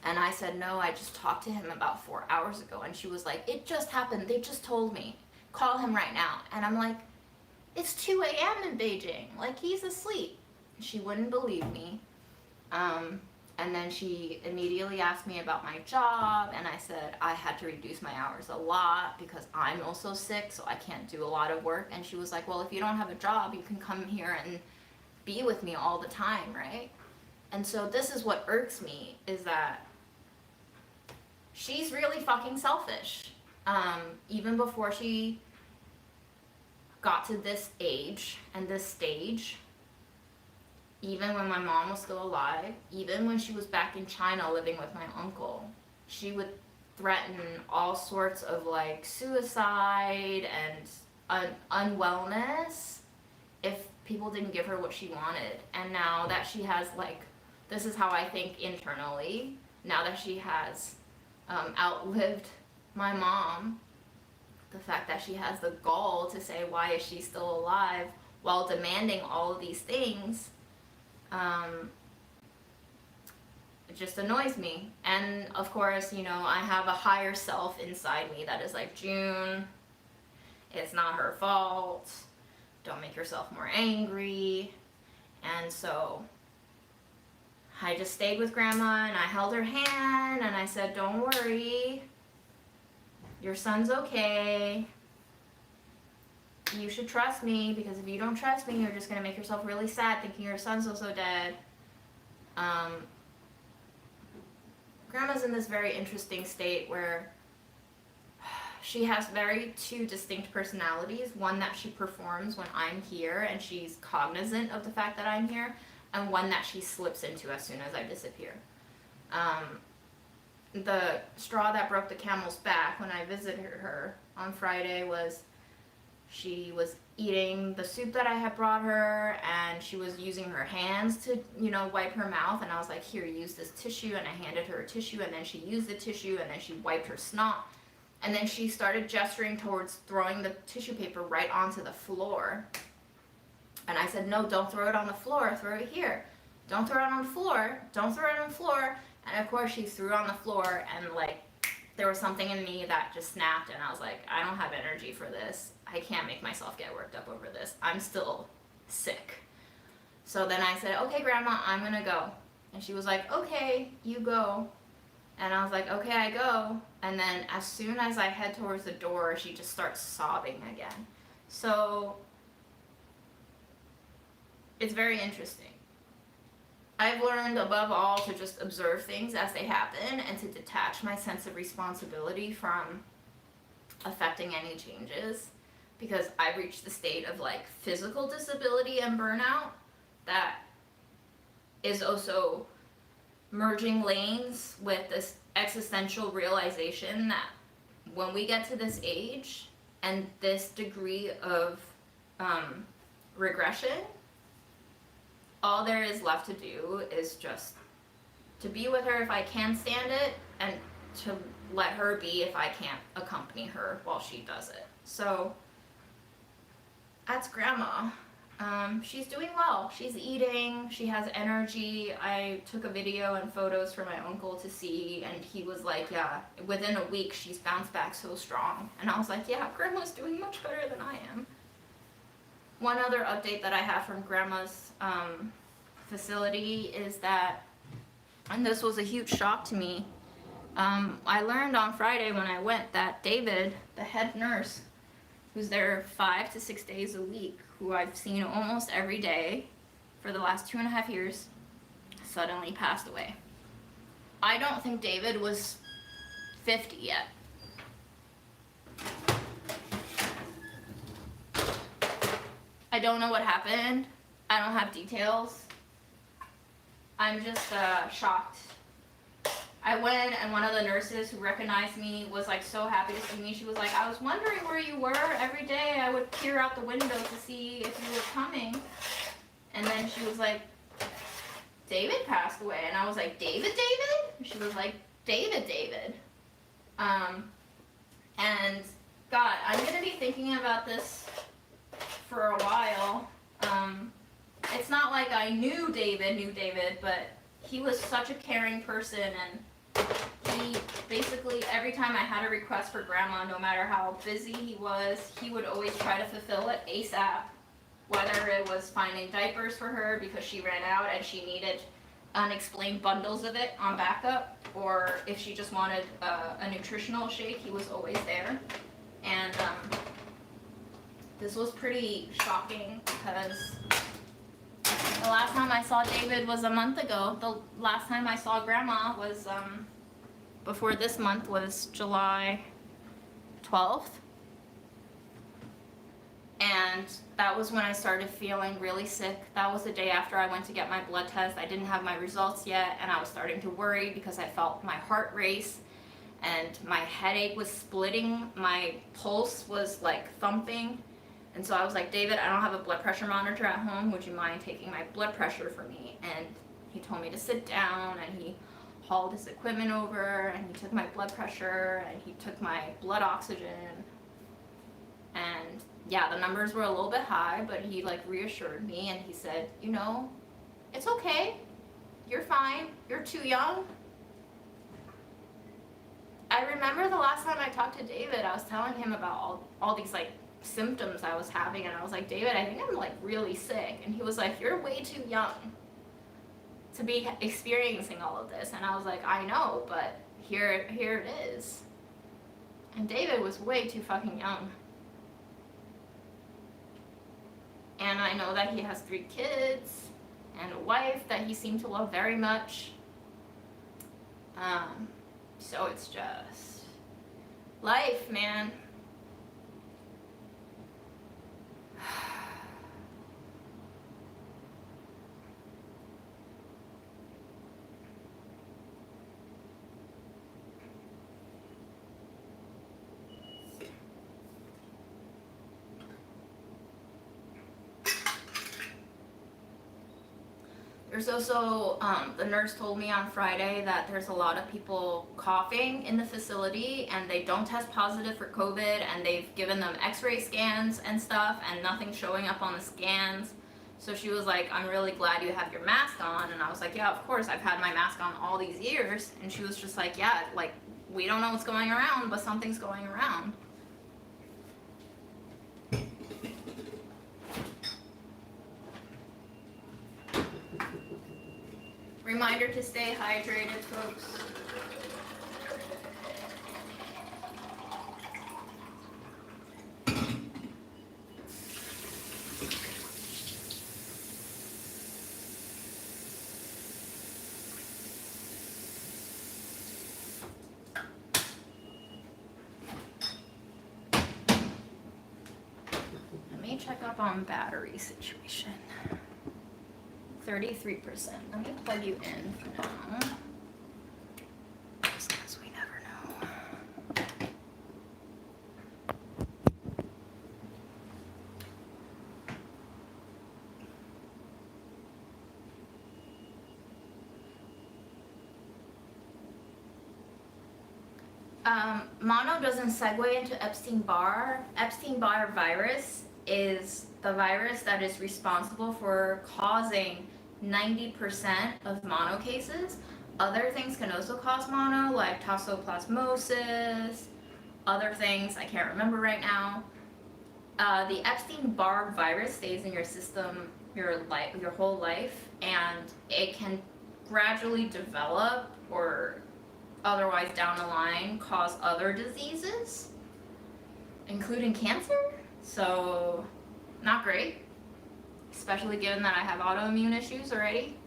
And I said, no, I just talked to him about 4 hours ago. And she was like, it just happened. They just told me. Call him right now. And I'm like, it's 2 a.m. in Beijing. Like, he's asleep. She wouldn't believe me. And then she immediately asked me about my job, and I said I had to reduce my hours a lot because I'm also sick, so I can't do a lot of work. And she was like, well, if you don't have a job, you can come here and be with me all the time, right? And so this is what irks me, is that she's really fucking selfish. Even before she got to this age and this stage, even when my mom was still alive, even when she was back in China living with my uncle, she would threaten all sorts of like suicide and unwellness if people didn't give her what she wanted. And now that she has, like, this is how I think internally, now that she has outlived my mom, the fact that she has the gall to say why is she still alive while demanding all of these things, it just annoys me. And of course, you know, I have a higher self inside me that is like, June, it's not her fault. Don't make yourself more angry. And so I just stayed with Grandma and I held her hand and I said, don't worry, your son's okay. You should trust me, because if you don't trust me, you're just going to make yourself really sad thinking your son's also dead. Grandma's in this very interesting state where she has very two distinct personalities. One that she performs when I'm here and she's cognizant of the fact that I'm here, and one that she slips into as soon as I disappear. The straw that broke the camel's back when I visited her on Friday was She was eating the soup that I had brought her, and she was using her hands to, wipe her mouth. And I was like, here, use this tissue. And I handed her a tissue, and then she used the tissue, and then she wiped her snot. And then she started gesturing towards throwing the tissue paper right onto the floor. And I said, no, don't throw it on the floor, throw it here. Don't throw it on the floor, don't throw it on the floor. And of course she threw it on the floor, and like, there was something in me that just snapped, and I was like, I don't have energy for this. I can't make myself get worked up over this. I'm still sick. So then I said, okay, Grandma, I'm gonna go. And she was like, okay, you go. And I was like, okay, I go. And then as soon as I head towards the door, she just starts sobbing again. So it's very interesting. I've learned above all to just observe things as they happen and to detach my sense of responsibility from affecting any changes, because I've reached the state of like physical disability and burnout that is also merging lanes with this existential realization that when we get to this age and this degree of regression, all there is left to do is just to be with her if I can stand it, and to let her be if I can't accompany her while she does it. So that's Grandma. She's doing well. She's eating, she has energy. I took a video and photos for my uncle to see, and he was like, yeah, within a week she's bounced back so strong. And I was like, yeah, Grandma's doing much better than I am. One other update that I have from Grandma's facility is that, and this was a huge shock to me, I learned on Friday when I went that David, the head nurse, who's there 5 to 6 days a week, who I've seen almost every day for the last 2.5 years, suddenly passed away. I don't think David was 50 yet. I don't know what happened. I don't have details. I'm just shocked. I went, and one of the nurses who recognized me was like so happy to see me. She was like, I was wondering where you were. Every day I would peer out the window to see if you were coming. And then she was like, David passed away. And I was like, David? And she was like, David. And God, I'm going to be thinking about this for a while. It's not like I knew David, but he was such a caring person, and he basically, every time I had a request for Grandma, no matter how busy he was, he would always try to fulfill it ASAP. Whether it was finding diapers for her because she ran out and she needed unexplained bundles of it on backup, or if she just wanted a nutritional shake, he was always there. And this was pretty shocking because the last time I saw David was a month ago. The last time I saw Grandma was, before this month, was July 12th. And that was when I started feeling really sick. That was the day after I went to get my blood test. I didn't have my results yet, and I was starting to worry because I felt my heart race, and my headache was splitting. My pulse was like thumping. And so I was like, David, I don't have a blood pressure monitor at home. Would you mind taking my blood pressure for me? And he told me to sit down, and he hauled his equipment over, and he took my blood pressure, and he took my blood oxygen. And yeah, the numbers were a little bit high, but he like reassured me, and he said, it's okay. You're fine. You're too young. I remember the last time I talked to David, I was telling him about all these like symptoms I was having, and I was like, David, I think I'm like really sick. And he was like, you're way too young to be experiencing all of this. And I was like, I know, but here it is. And David was way too fucking young. And I know that he has 3 kids and a wife that he seemed to love very much. So it's just life, man. There's also, the nurse told me on Friday that there's a lot of people coughing in the facility and they don't test positive for COVID, and they've given them x-ray scans and stuff and nothing's showing up on the scans. So she was like, I'm really glad you have your mask on. And I was like, yeah, of course, I've had my mask on all these years. And she was just like, yeah, like, we don't know what's going around, but something's going around. Reminder to stay hydrated, folks. Let me check up on battery situation. 33%. Let me plug you in for now. Just because we never know. Mono doesn't segue into Epstein-Barr. Epstein-Barr virus is the virus that is responsible for causing 90% of mono cases. Other things can also cause mono, like toxoplasmosis, other things I can't remember right now. The Epstein-Barr virus stays in your system your whole life, and it can gradually develop or otherwise down the line cause other diseases, including cancer. So, not great, especially given that I have autoimmune issues already.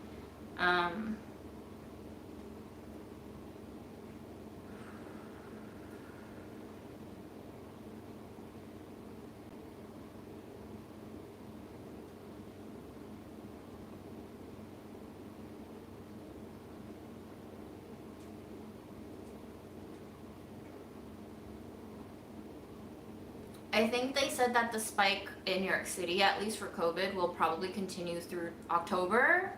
I think they said that the spike in New York City, at least for COVID, will probably continue through October.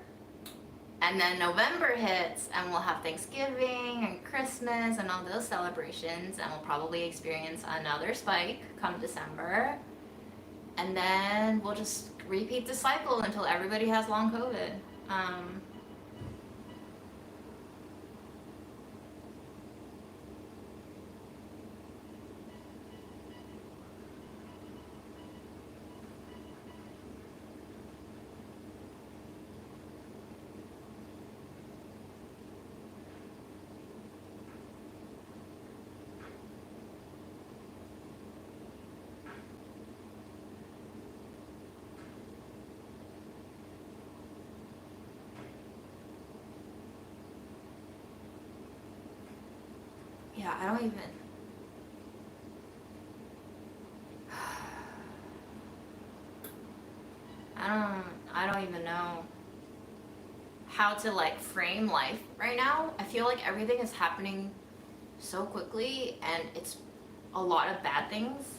And then November hits and we'll have Thanksgiving and Christmas and all those celebrations, and we'll probably experience another spike come December. And then we'll just repeat the cycle until everybody has long COVID. Yeah, I don't even know how to like frame life right now. I feel like everything is happening so quickly, and it's a lot of bad things,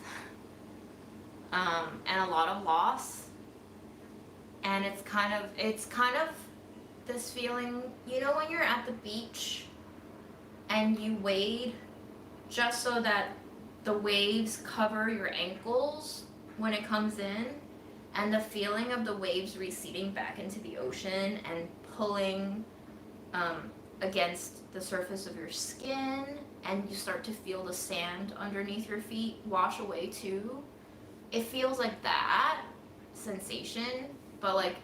and a lot of loss. And it's kind of this feeling, you know, when you're at the beach and you wade just so that the waves cover your ankles when it comes in, and the feeling of the waves receding back into the ocean and pulling against the surface of your skin, and you start to feel the sand underneath your feet wash away too. It feels like that sensation, but like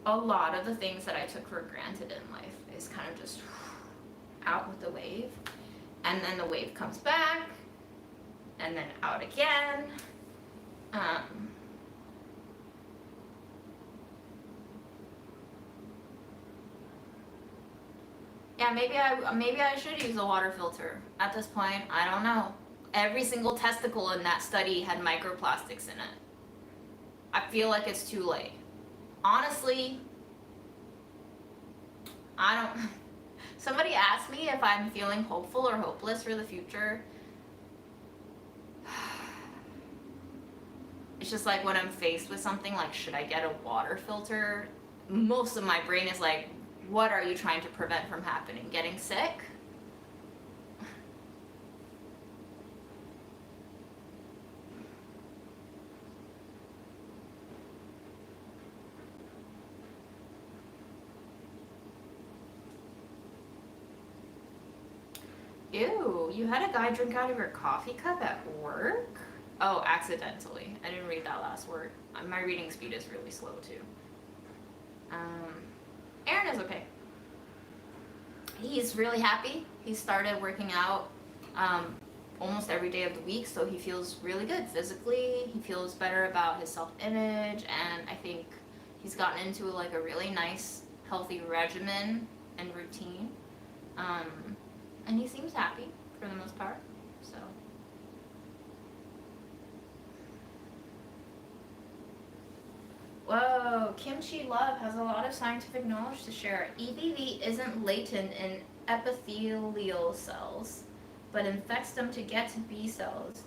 a lot of the things that I took for granted in life is kind of just out with the wave, and then the wave comes back, and then out again. Yeah, maybe I should use a water filter at this point. I don't know. Every single testicle in that study had microplastics in it. I feel like it's too late. Honestly, I don't. Somebody asked me if I'm feeling hopeful or hopeless for the future. It's just like when I'm faced with something like, should I get a water filter? most of my brain is like, what are you trying to prevent from happening? Getting sick? Ew, you had a guy drink out of your coffee cup at work? Oh, accidentally. I didn't read that last word. My reading speed is really slow too. Aaron is okay. He's really happy. He started working out almost every day of the week, so he feels really good physically. He feels better about his self-image, and I think he's gotten into like a really nice, healthy regimen and routine. And he seems happy for the most part. So. Whoa, Kimchi Love has a lot of scientific knowledge to share. EBV isn't latent in epithelial cells, but infects them to get to B cells.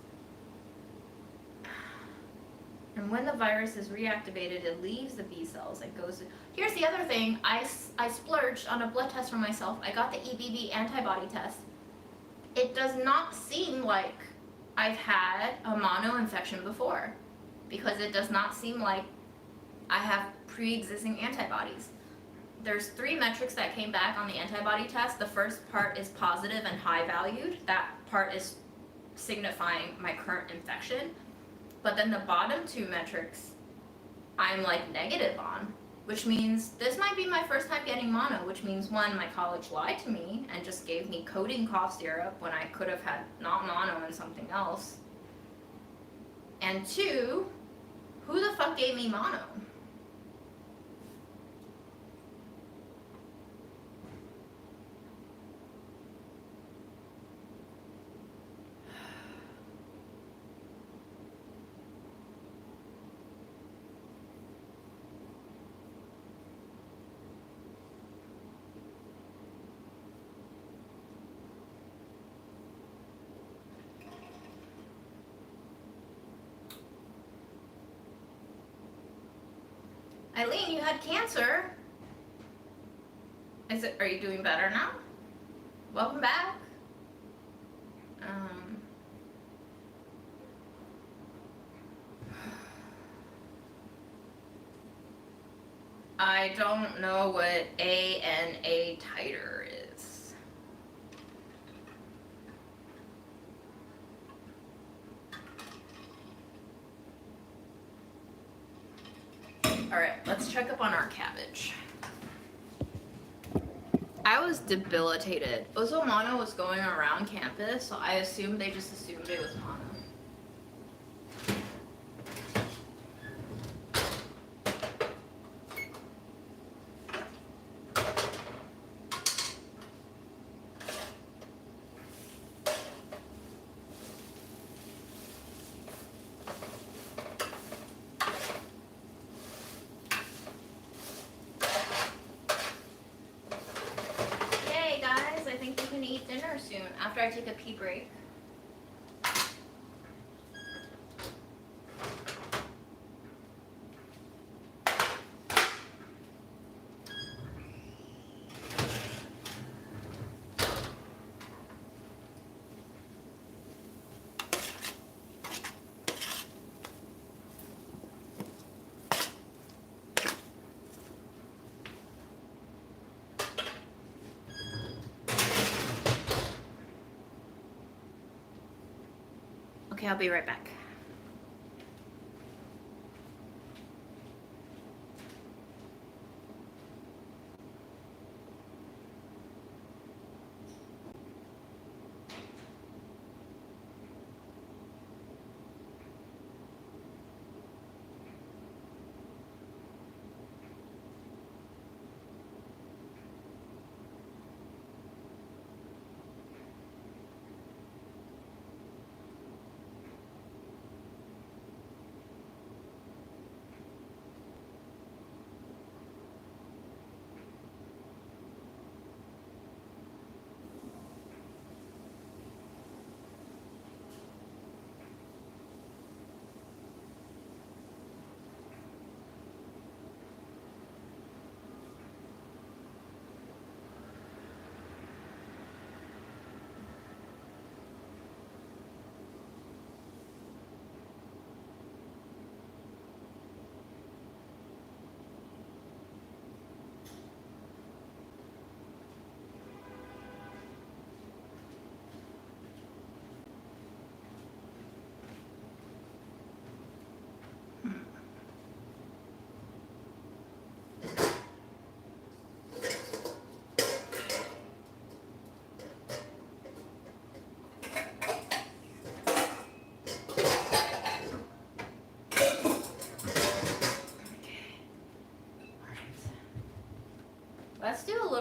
And when the virus is reactivated, it leaves the B cells. It goes to... Here's the other thing. I splurged on a blood test for myself. I got the EBV antibody test. It does not seem like I've had a mono infection before, because it does not seem like I have pre-existing antibodies. There's 3 metrics that came back on the antibody test. The first part is positive and high valued. That part is signifying my current infection. But then the bottom 2 metrics, I'm like negative on, which means this might be my first time getting mono, which means 1, my college lied to me and just gave me codeine cough syrup when I could have had not mono and something else. And 2, who the fuck gave me mono? Eileen, you had cancer. Are you doing better now? Welcome back. I don't know what ANA titer is. Alright, let's check up on our cabbage. I was debilitated. Ozomono was going around campus, so I assumed they just assumed it was mono. Eat dinner soon after I take a pee break. Okay, I'll be right back.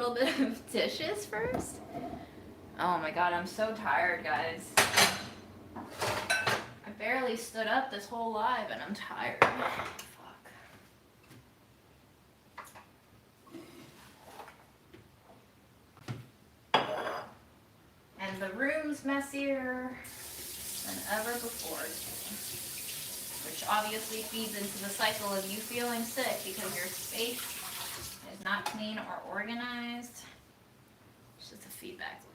little bit of dishes first. Oh my god, I'm so tired, guys. I barely stood up this whole live and I'm tired. Fuck. And the room's messier than ever before, which obviously feeds into the cycle of you feeling sick because your space is not clean or organized. It's just a feedback loop.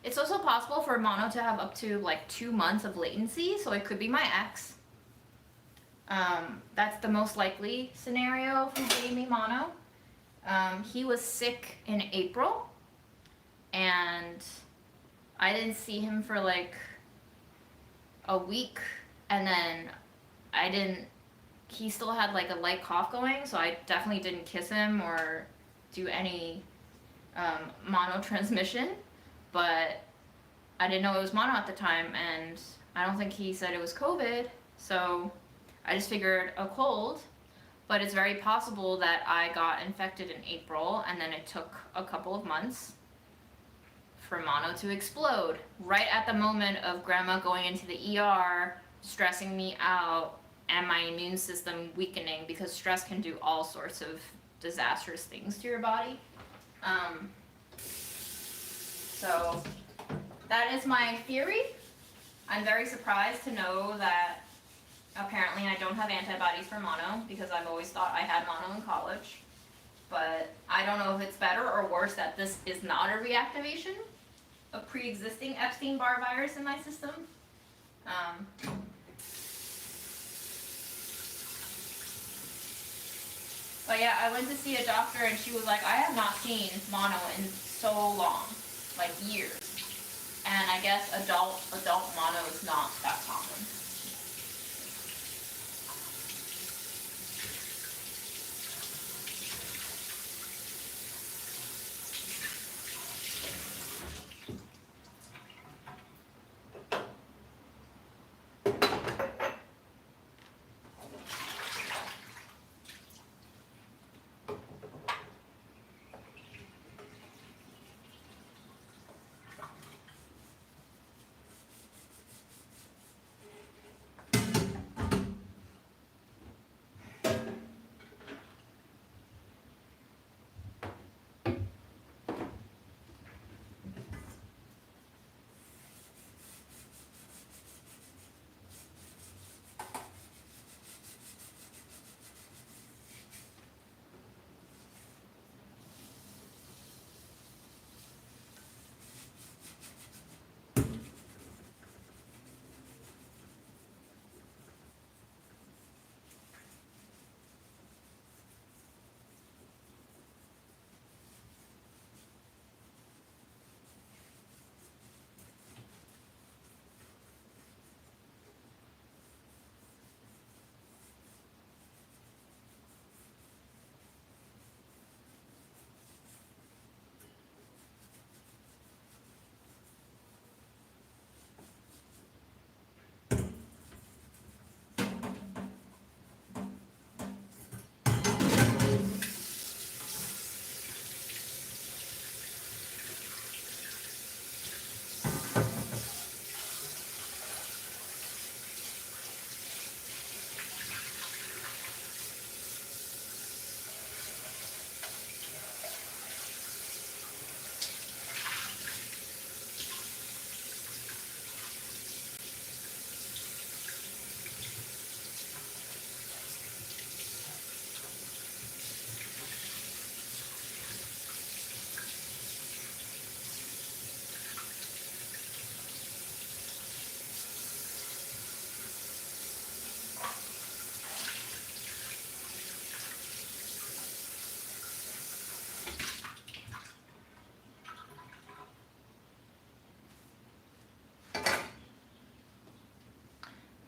It's also possible for mono to have up to like 2 months of latency, so it could be my ex. That's the most likely scenario from getting me mono. He was sick in April, and I didn't see him for like a week, and then he still had like a light cough going, so I definitely didn't kiss him or do any mono transmission, but I didn't know it was mono at the time, and I don't think he said it was COVID, so I just figured a cold. But it's very possible that I got infected in April, and then it took a couple of months for mono to explode. Right at the moment of grandma going into the ER, stressing me out, and my immune system weakening, because stress can do all sorts of disastrous things to your body. So that is my theory. I'm very surprised to know that apparently I don't have antibodies for mono, because I've always thought I had mono in college. But I don't know if it's better or worse that this is not a reactivation of pre-existing Epstein-Barr virus in my system. But yeah, I went to see a doctor and she was like, I have not seen mono in so long, like years. And I guess adult mono is not that common.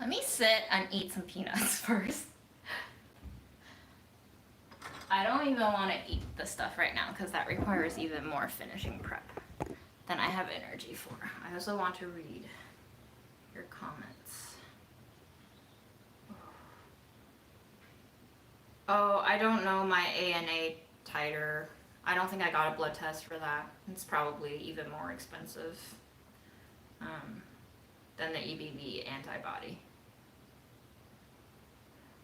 Let me sit and eat some peanuts first. I don't even want to eat the stuff right now because that requires even more finishing prep than I have energy for. I also want to read your comments. Oh, I don't know my ANA titer. I don't think I got a blood test for that. It's probably even more expensive um, than the EBV antibody.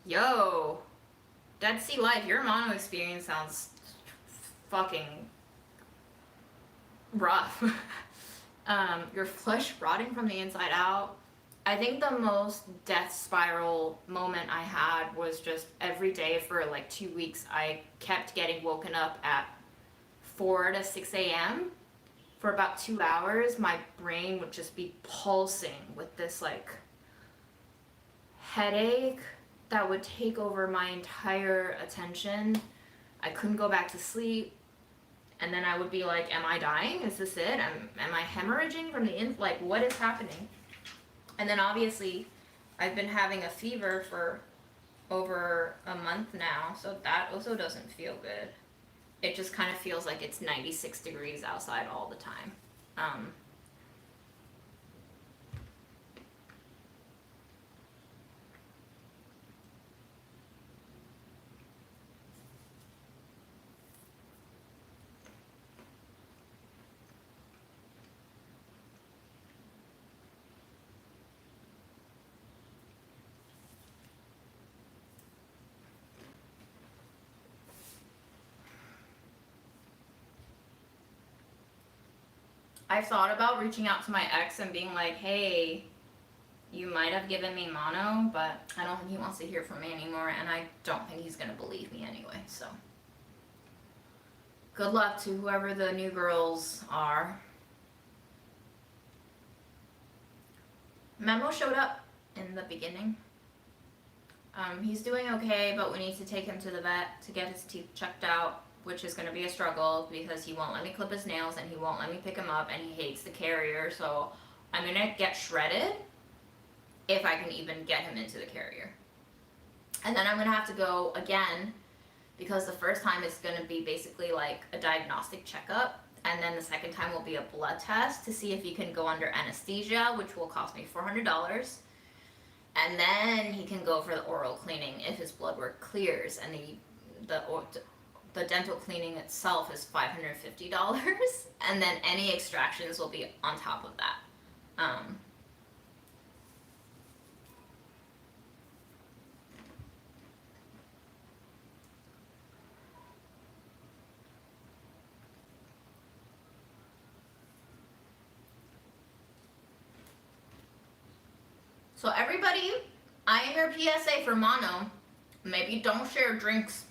Yo, Dead Sea Life, your mono experience sounds fucking rough. Your flesh rotting from the inside out. I think the most death spiral moment I had was just every day for like 2 weeks. I kept getting woken up at 4 to 6 a.m. for about 2 hours. My brain would just be pulsing with this like headache that would take over my entire attention. I couldn't go back to sleep. And then I would be like, am I dying? Is this it? Am I hemorrhaging from the like, what is happening? And then obviously, I've been having a fever for over a month now, so that also doesn't feel good. It just kind of feels like it's 96 degrees outside all the time. I've thought about reaching out to my ex and being like, hey, you might have given me mono, but I don't think he wants to hear from me anymore, and I don't think he's going to believe me anyway, so. Good luck to whoever the new girls are. Memo showed up in the beginning. He's doing okay, but we need to take him to the vet to get his teeth checked out, which is going to be a struggle because he won't let me clip his nails and he won't let me pick him up and he hates the carrier, so I'm going to get shredded if I can even get him into the carrier. And then I'm going to have to go again because the first time is going to be basically like a diagnostic checkup, and then the second time will be a blood test to see if he can go under anesthesia, which will cost me $400. And then he can go for the oral cleaning if his blood work clears, and the dental cleaning itself is $550, and then any extractions will be on top of that. So everybody, I am your PSA for mono. Maybe don't share drinks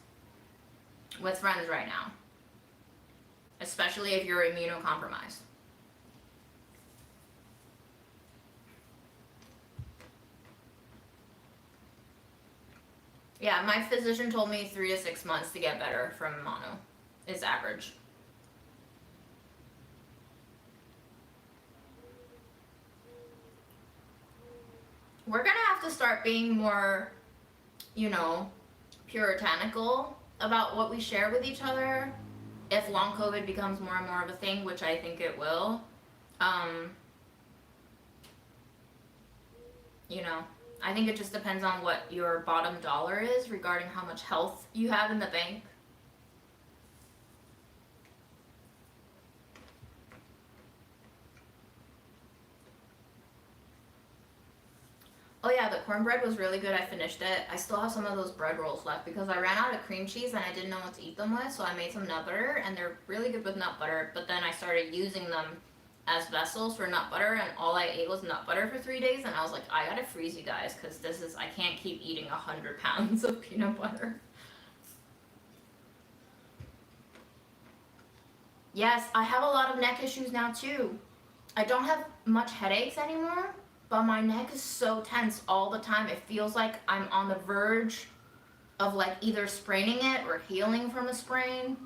with friends right now, especially if you're immunocompromised. Yeah, my physician told me 3 to 6 months to get better from mono is average. We're gonna have to start being more, puritanical about what we share with each other if long COVID becomes more and more of a thing, which I think it will. I think it just depends on what your bottom dollar is regarding how much health you have in the bank. Oh yeah, the cornbread was really good. I finished it. I still have some of those bread rolls left because I ran out of cream cheese and I didn't know what to eat them with, so I made some nut butter, and they're really good with nut butter, but then I started using them as vessels for nut butter, and all I ate was nut butter for 3 days, and I was like, I gotta freeze you guys because I can't keep eating 100 pounds of peanut butter. Yes, I have a lot of neck issues now too. I don't have much headaches anymore, but my neck is so tense all the time. It feels like I'm on the verge of like either spraining it or healing from a sprain.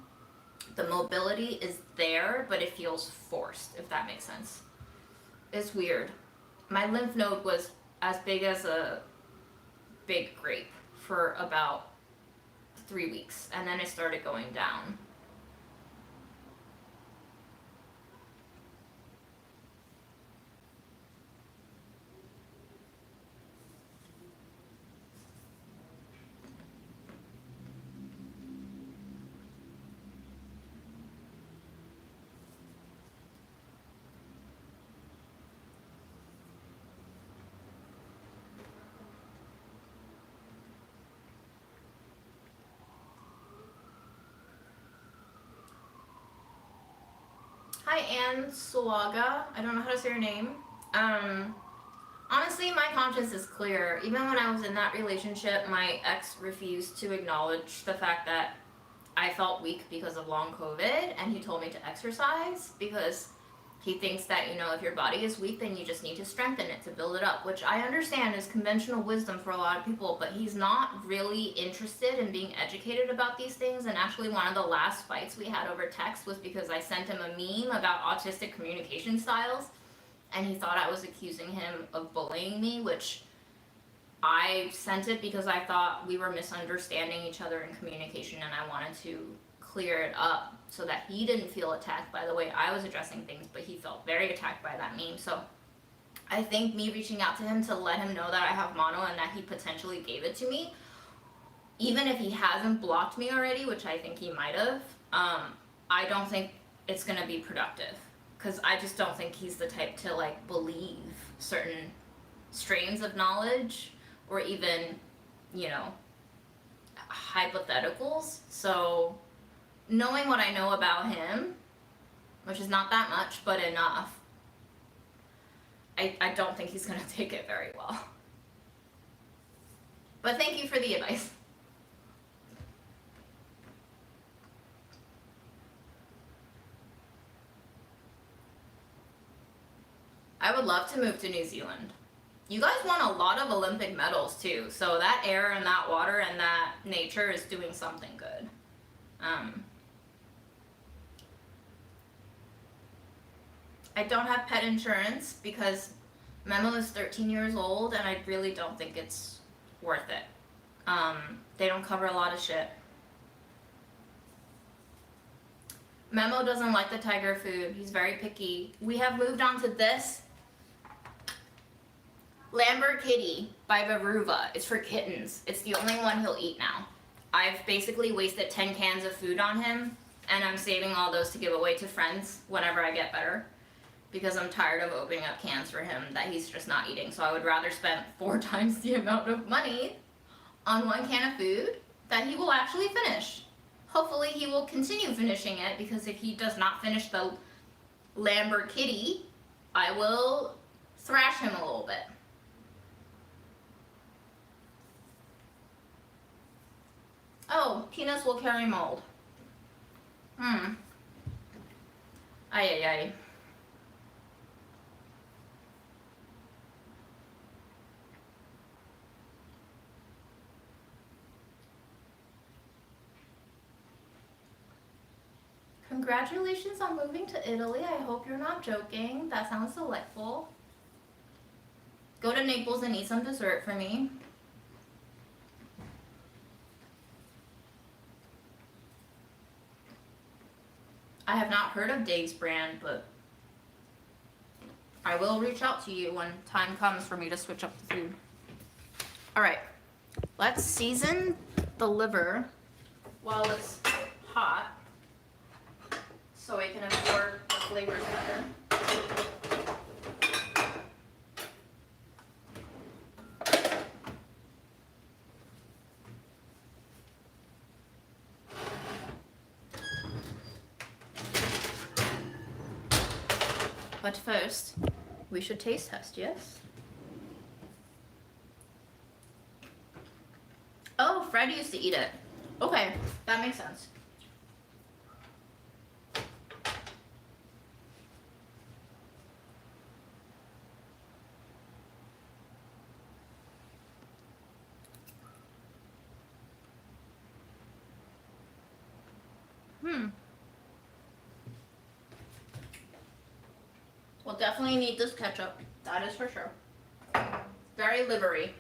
The mobility is there, but it feels forced, if that makes sense. It's weird. My lymph node was as big as a big grape for about 3 weeks, and then it started going down. Hi, Anne Swaga. I don't know how to say your name. Um, Honestly, my conscience is clear. Even when I was in that relationship, my ex refused to acknowledge the fact that I felt weak because of long COVID, and he told me to exercise because he thinks that, if your body is weak, then you just need to strengthen it to build it up, which I understand is conventional wisdom for a lot of people, but he's not really interested in being educated about these things. And actually, one of the last fights we had over text was because I sent him a meme about autistic communication styles, and he thought I was accusing him of bullying me, which I sent it because I thought we were misunderstanding each other in communication, and I wanted to clear it up so that he didn't feel attacked by the way I was addressing things, but he felt very attacked by that meme. So I think me reaching out to him to let him know that I have mono and that he potentially gave it to me, even if he hasn't blocked me already, which I think he might have, I don't think it's going to be productive, because I just don't think he's the type to like believe certain strains of knowledge or even, hypotheticals. So knowing what I know about him, which is not that much, but enough, I don't think he's going to take it very well. But thank you for the advice. I would love to move to New Zealand. You guys won a lot of Olympic medals too, so that air and that water and that nature is doing something good. I don't have pet insurance because Memo is 13 years old and I really don't think it's worth it. They don't cover a lot of shit. Memo doesn't like the tiger food. He's very picky. We have moved on to this. Lambert Kitty by Veruva. It's for kittens. It's the only one he'll eat now. I've basically wasted 10 cans of food on him, and I'm saving all those to give away to friends whenever I get better, because I'm tired of opening up cans for him that he's just not eating. So I would rather spend 4 times the amount of money on 1 can of food that he will actually finish. Hopefully he will continue finishing it, because if he does not finish the Lambert Kitty, I will thrash him a little bit. Oh, peanuts will carry mold. Ay, ay, ay. Congratulations on moving to Italy. I hope you're not joking. That sounds delightful. Go to Naples and eat some dessert for me. I have not heard of Dave's brand, but I will reach out to you when time comes for me to switch up the food. All right, let's season the liver while it's hot so it can absorb the flavors better. But first, we should taste test, yes? Oh, Fred used to eat it. Okay, that makes sense. We'll definitely need this ketchup. That is for sure. Very livery.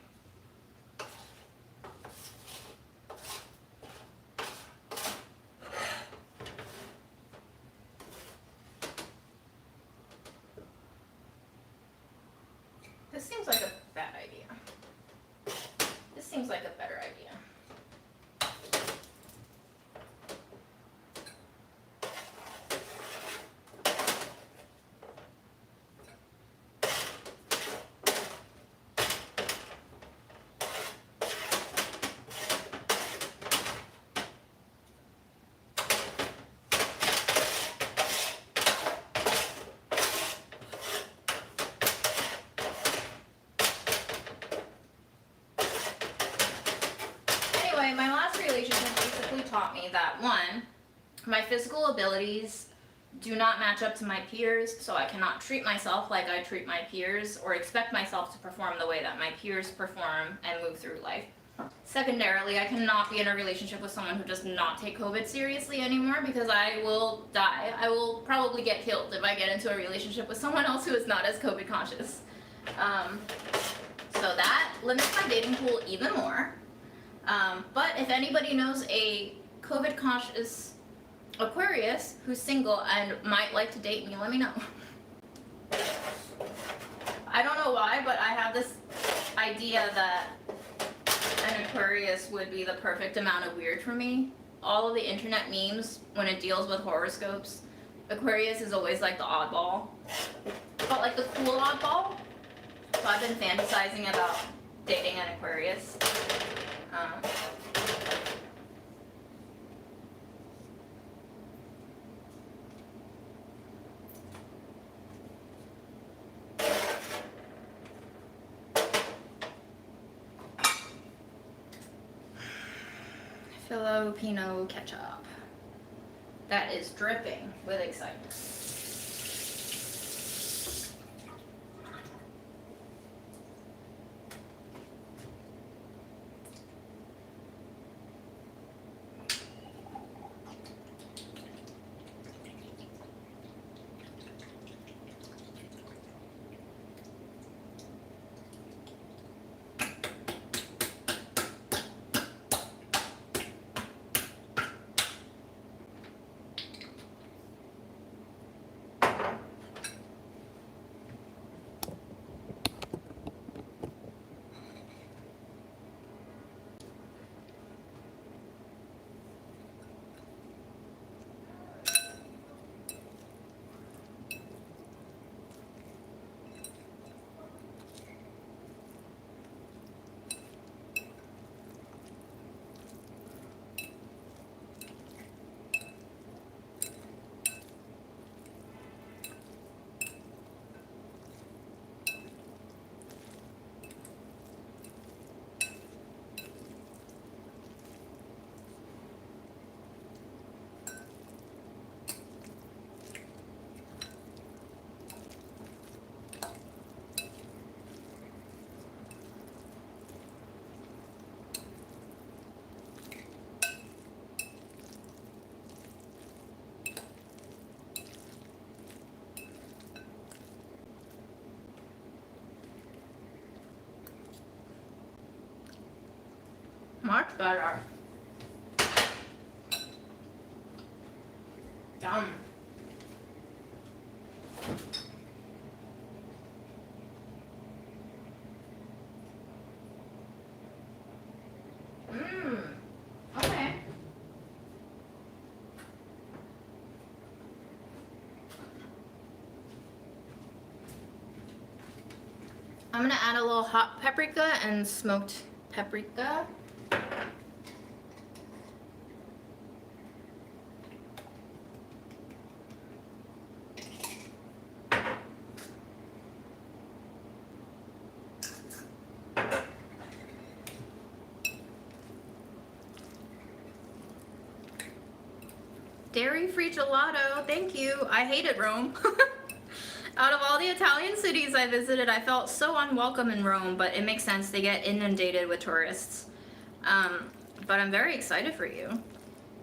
This seems like a bad idea. This seems like a better idea. relationship basically taught me that, one, my physical abilities do not match up to my peers, so I cannot treat myself like I treat my peers or expect myself to perform the way that my peers perform and move through life. Secondarily, I cannot be in a relationship with someone who does not take COVID seriously anymore, because I will die. I will probably get killed if I get into a relationship with someone else who is not as COVID conscious. So that limits my dating pool even more. But if anybody knows a COVID conscious Aquarius who's single and might like to date me, let me know. I don't know why, but I have this idea that an Aquarius would be the perfect amount of weird for me. All of the internet memes, when it deals with horoscopes, Aquarius is always like the oddball, but like the cool oddball. So I've been fantasizing about dating an Aquarius. Filipino ketchup that is dripping with excitement. Much better. Yum. Okay. I'm gonna add a little hot paprika and smoked paprika. Dairy-free gelato, thank you. I hated Rome. Out of all the Italian cities I visited, I felt so unwelcome in Rome, but it makes sense. They get inundated with tourists. But I'm very excited for you.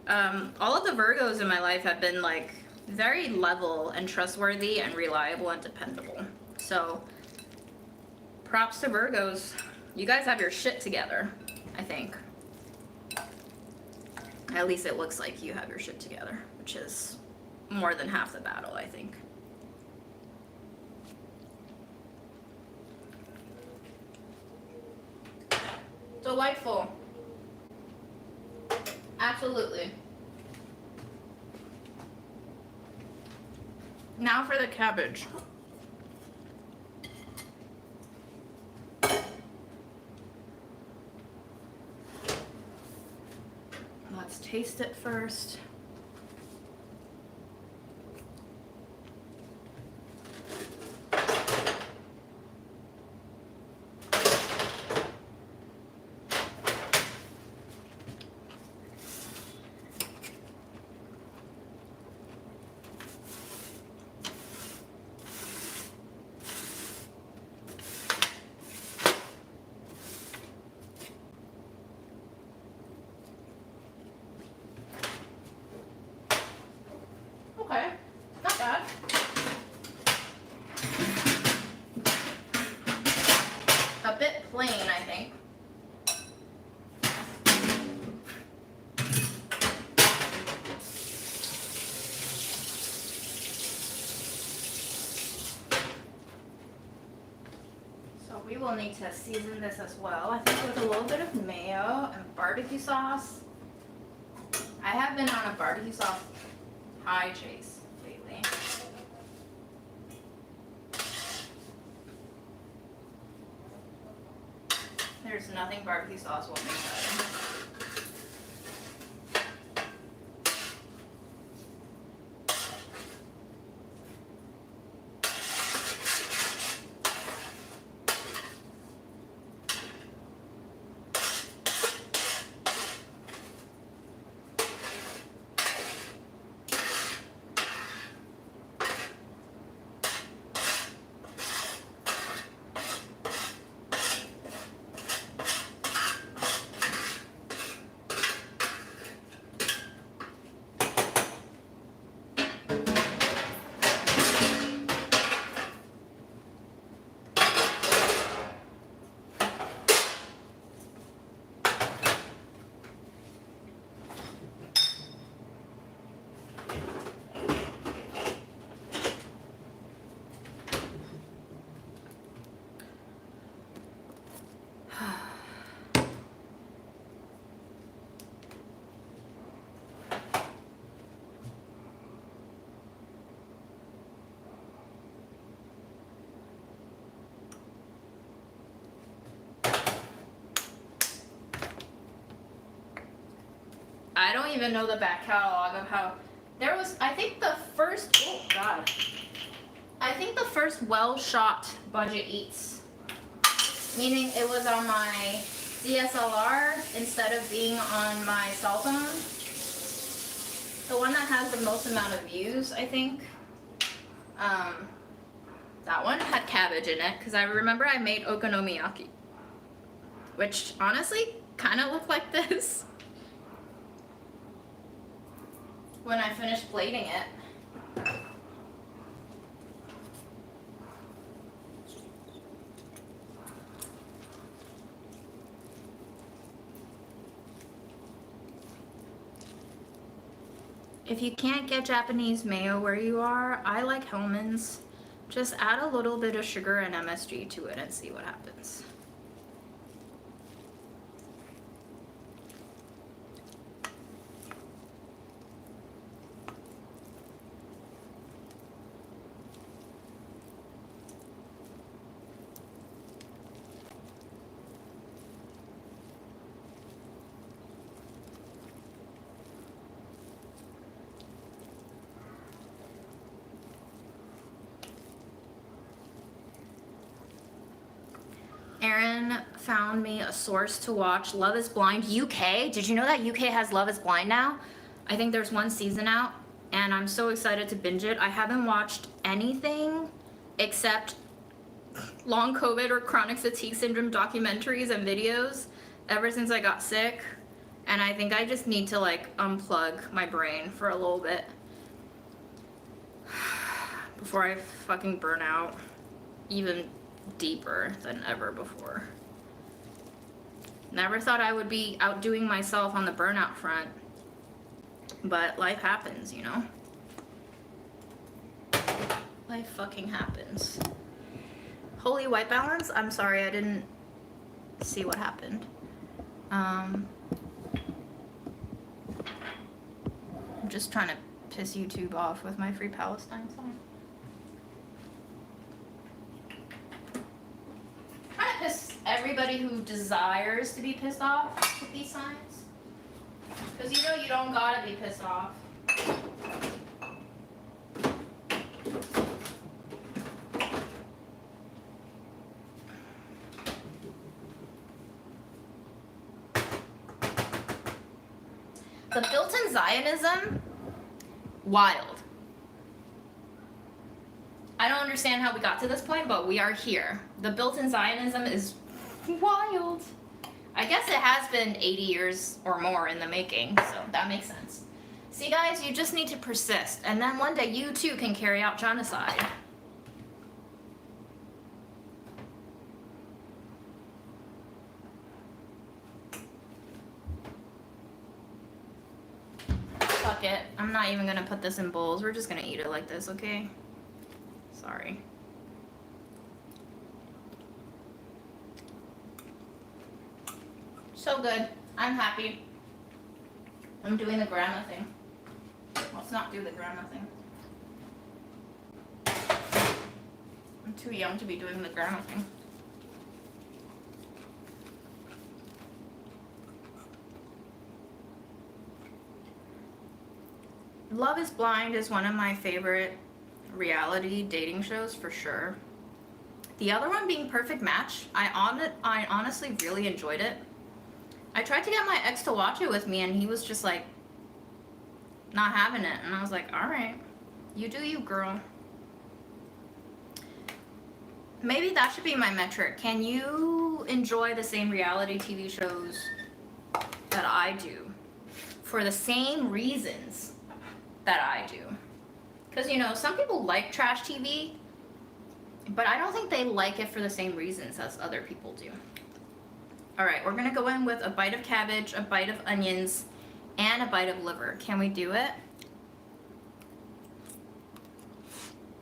All of the Virgos in my life have been like very level and trustworthy and reliable and dependable. So props to Virgos. You guys have your shit together, I think. At least it looks like you have your shit together, which is more than half the battle, I think. Delightful. Absolutely. Now for the cabbage. Let's taste it first. So we will need to season this as well. I think with a little bit of mayo and barbecue sauce. I have been on a barbecue sauce high chase lately. There's nothing barbecue sauce won't make better. I don't even know the back catalog of how there was. I think the first. Oh God. I think the first well-shot budget eats, meaning it was on my DSLR instead of being on my cell phone. The one that has the most amount of views, I think. That one had cabbage in it because I remember I made okonomiyaki, which honestly kind of looked like this when I finished plating it. If you can't get Japanese mayo where you are, I like Hellmann's. Just add a little bit of sugar and MSG to it and see what happens. Aaron found me a source to watch Love is Blind UK. Did you know that UK has Love is Blind now? I think there's one season out and I'm so excited to binge it. I haven't watched anything except long COVID or chronic fatigue syndrome documentaries and videos ever since I got sick. And I think I just need to like unplug my brain for a little bit before I fucking burn out even deeper than ever before. Never thought I would be outdoing myself on the burnout front, but life happens, you know? Life fucking happens. Holy white balance? I'm sorry, I didn't see what happened. I'm just trying to piss YouTube off with my Free Palestine song. Piss everybody who desires to be pissed off with these signs, because you know you don't gotta be pissed off. The built-in Zionism, wild. I don't understand how we got to this point, but we are here. The built-in Zionism is wild. I guess it has been 80 years or more in the making, so that makes sense. See guys, you just need to persist, and then one day you too can carry out genocide. Fuck it, I'm not even gonna put this in bowls, we're just gonna eat it like this, okay? Sorry. So good. I'm happy. I'm doing the grandma thing. Let's not do the grandma thing. I'm too young to be doing the grandma thing. Love is Blind is one of my favorite reality dating shows for sure. The other one being Perfect Match, I honestly really enjoyed it. I tried to get my ex to watch it with me and he was just like not having it, and I was like, all right, you do you, girl. Maybe that should be my metric. Can you enjoy the same reality TV shows that I do for the same reasons that I do? Because, you know, some people like trash TV, but I don't think they like it for the same reasons as other people do. All right, we're gonna go in with a bite of cabbage, a bite of onions, and a bite of liver. Can we do it?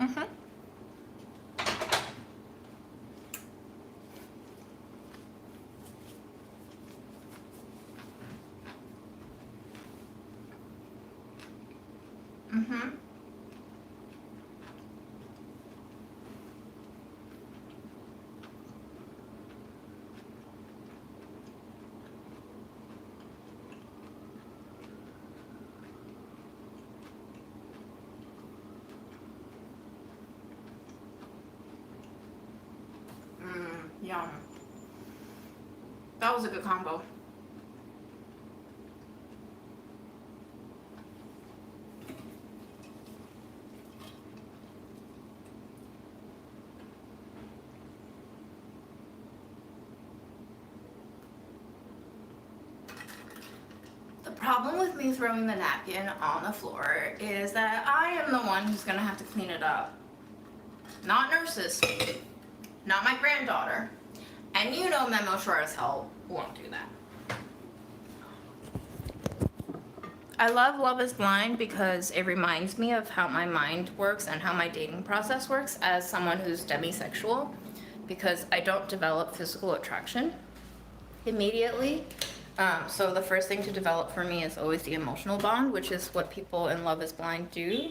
Mm-hmm. Mm-hmm. Yum. That was a good combo. The problem with me throwing the napkin on the floor is that I am the one who's gonna have to clean it up. Not nurses. Not my granddaughter. And you know Memo sure as hell won't do that. I love Love is Blind because it reminds me of how my mind works and how my dating process works as someone who's demisexual, because I don't develop physical attraction immediately. So the first thing to develop for me is always the emotional bond, which is what people in Love is Blind do.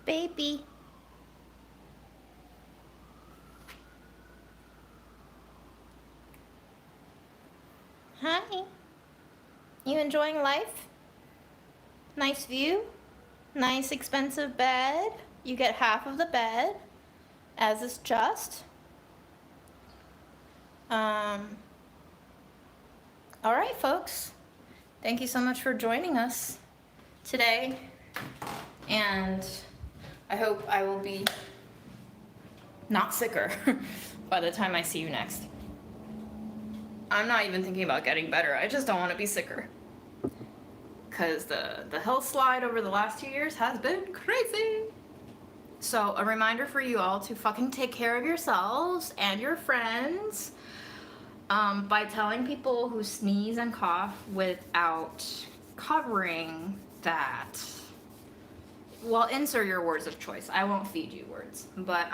Baby. Hi. You enjoying life? Nice view? Nice expensive bed? You get half of the bed, as is just. All right, folks. Thank you so much for joining us today. And I hope I will be not sicker by the time I see you next. I'm not even thinking about getting better. I just don't want to be sicker. Because the health slide over the last 2 years has been crazy. So a reminder for you all to fucking take care of yourselves and your friends by telling people who sneeze and cough without covering that. Well, insert your words of choice. I won't feed you words. But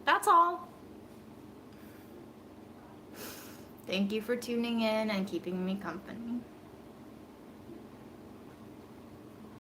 that's all. Thank you for tuning in and keeping me company.